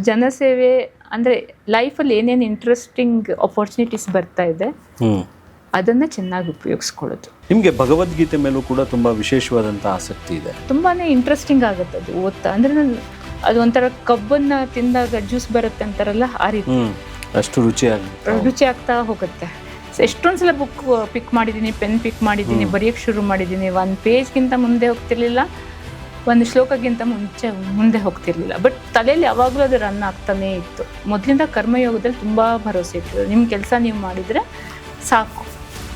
ಜನಸೇವೆ ಅಂದರೆ ಲೈಫಲ್ಲಿ ಏನೇನು ಇಂಟ್ರೆಸ್ಟಿಂಗ್ ಅಪರ್ಚುನಿಟೀಸ್ ಬರ್ತಾ ಇದೆ ಅದನ್ನು ಚೆನ್ನಾಗಿ ಉಪಯೋಗಿಸ್ಕೊಳ್ಳೋದು. ನಿಮಗೆ ಭಗವದ್ಗೀತೆ ಮೇಲೂ ಕೂಡ ತುಂಬ ವಿಶೇಷವಾದಂಥ ಆಸಕ್ತಿ ಇದೆ. ತುಂಬಾ ಇಂಟ್ರೆಸ್ಟಿಂಗ್ ಆಗುತ್ತೆ ಅದು ಓದ್ತಾ. ಅಂದರೆ ನಾನು ಅದು ಒಂಥರ ಕಬ್ಬನ್ನು ತಿಂದಾಗ ಜ್ಯೂಸ್ ಬರುತ್ತೆ ಅಂತಾರಲ್ಲ, ಆ ರೀತಿ ಅಷ್ಟು ರುಚಿ ಆಗ್ತಾ ಹೋಗುತ್ತೆ. ಸೊ ಎಷ್ಟೊಂದು ಸಲ ಬುಕ್ ಪಿಕ್ ಮಾಡಿದ್ದೀನಿ, ಪೆನ್ ಪಿಕ್ ಮಾಡಿದ್ದೀನಿ, ಬರೆಯೋಕ್ಕೆ ಶುರು ಮಾಡಿದ್ದೀನಿ. ಒಂದು ಪೇಜ್ಗಿಂತ ಮುಂದೆ ಹೋಗ್ತಿರ್ಲಿಲ್ಲ, ಒಂದು ಶ್ಲೋಕಕ್ಕಿಂತ ಮುಂದೆ ಹೋಗ್ತಿರ್ಲಿಲ್ಲ. ಬಟ್ ತಲೆಯಲ್ಲಿ ಯಾವಾಗಲೂ ಅದು ರನ್ ಆಗ್ತಾನೇ ಇತ್ತು. ಮೊದಲಿಂದ ಕರ್ಮಯೋಗದಲ್ಲಿ ತುಂಬ ಭರವಸೆ ಇತ್ತು, ನಿಮ್ಮ ಕೆಲಸ ನೀವು ಮಾಡಿದರೆ ಸಾಕು,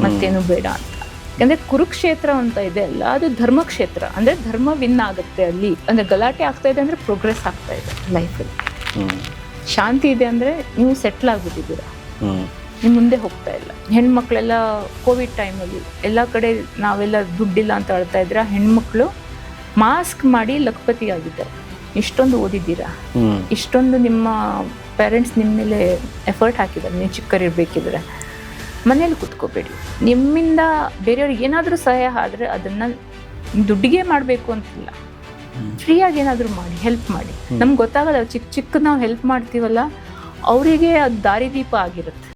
ಮತ್ತೇನು ಬೇಡ ಅಂತ. ಯಾಕಂದರೆ ಕುರುಕ್ಷೇತ್ರ ಅಂತ ಇದೆ ಅಲ್ಲ, ಅದು ಧರ್ಮಕ್ಷೇತ್ರ. ಅಂದರೆ ಧರ್ಮ ವಿನ್ ಆಗುತ್ತೆ ಅಲ್ಲಿ. ಅಂದರೆ ಗಲಾಟೆ ಆಗ್ತಾ ಇದೆ ಅಂದರೆ ಪ್ರೋಗ್ರೆಸ್ ಆಗ್ತಾ ಇದೆ ಲೈಫಲ್ಲಿ. ಶಾಂತಿ ಇದೆ ಅಂದರೆ ನೀವು ಸೆಟ್ಲ್ ಆಗಿಬಿಟ್ಟಿದ್ದೀರ, ನೀವು ಮುಂದೆ ಹೋಗ್ತಾ ಇಲ್ಲ. ಹೆಣ್ಮಕ್ಳೆಲ್ಲ ಕೋವಿಡ್ ಟೈಮಲ್ಲಿ ಎಲ್ಲ ಕಡೆ ನಾವೆಲ್ಲ ದುಡ್ಡಿಲ್ಲ ಅಂತ ಹೇಳ್ತಾ ಇದ್ರೆ, ಹೆಣ್ಮಕ್ಳು ಮಾಸ್ಕ್ ಮಾಡಿ ಲಖಪತಿ ಆಗಿದ್ದಾರೆ. ಇಷ್ಟೊಂದು ಓದಿದ್ದೀರಾ, ಇಷ್ಟೊಂದು ನಿಮ್ಮ ಪೇರೆಂಟ್ಸ್ ನಿಮ್ಮ ಮೇಲೆ ಎಫರ್ಟ್ ಹಾಕಿದ್ದಾರೆ. ನೀವು ಚಿಕ್ಕರಿರ್ಬೇಕಿದ್ರೆ ಮನೇಲಿ ಕೂತ್ಕೋಬೇಡಿ. ನಿಮ್ಮಿಂದ ಬೇರೆಯವ್ರಿಗೆ ಏನಾದರೂ ಸಹಾಯ ಆದರೆ ಅದನ್ನು ದುಡ್ಡಿಗೆ ಮಾಡಬೇಕು ಅಂತಿಲ್ಲ, ಫ್ರೀಯಾಗಿ ಏನಾದರೂ ಮಾಡಿ, ಹೆಲ್ಪ್ ಮಾಡಿ. ನಮ್ಗೆ ಗೊತ್ತಾಗಲ್ಲ, ಚಿಕ್ಕ ನಾವು ಹೆಲ್ಪ್ ಮಾಡ್ತೀವಲ್ಲ, ಅವರಿಗೆ ಅದು ದಾರಿದೀಪ ಆಗಿರುತ್ತೆ.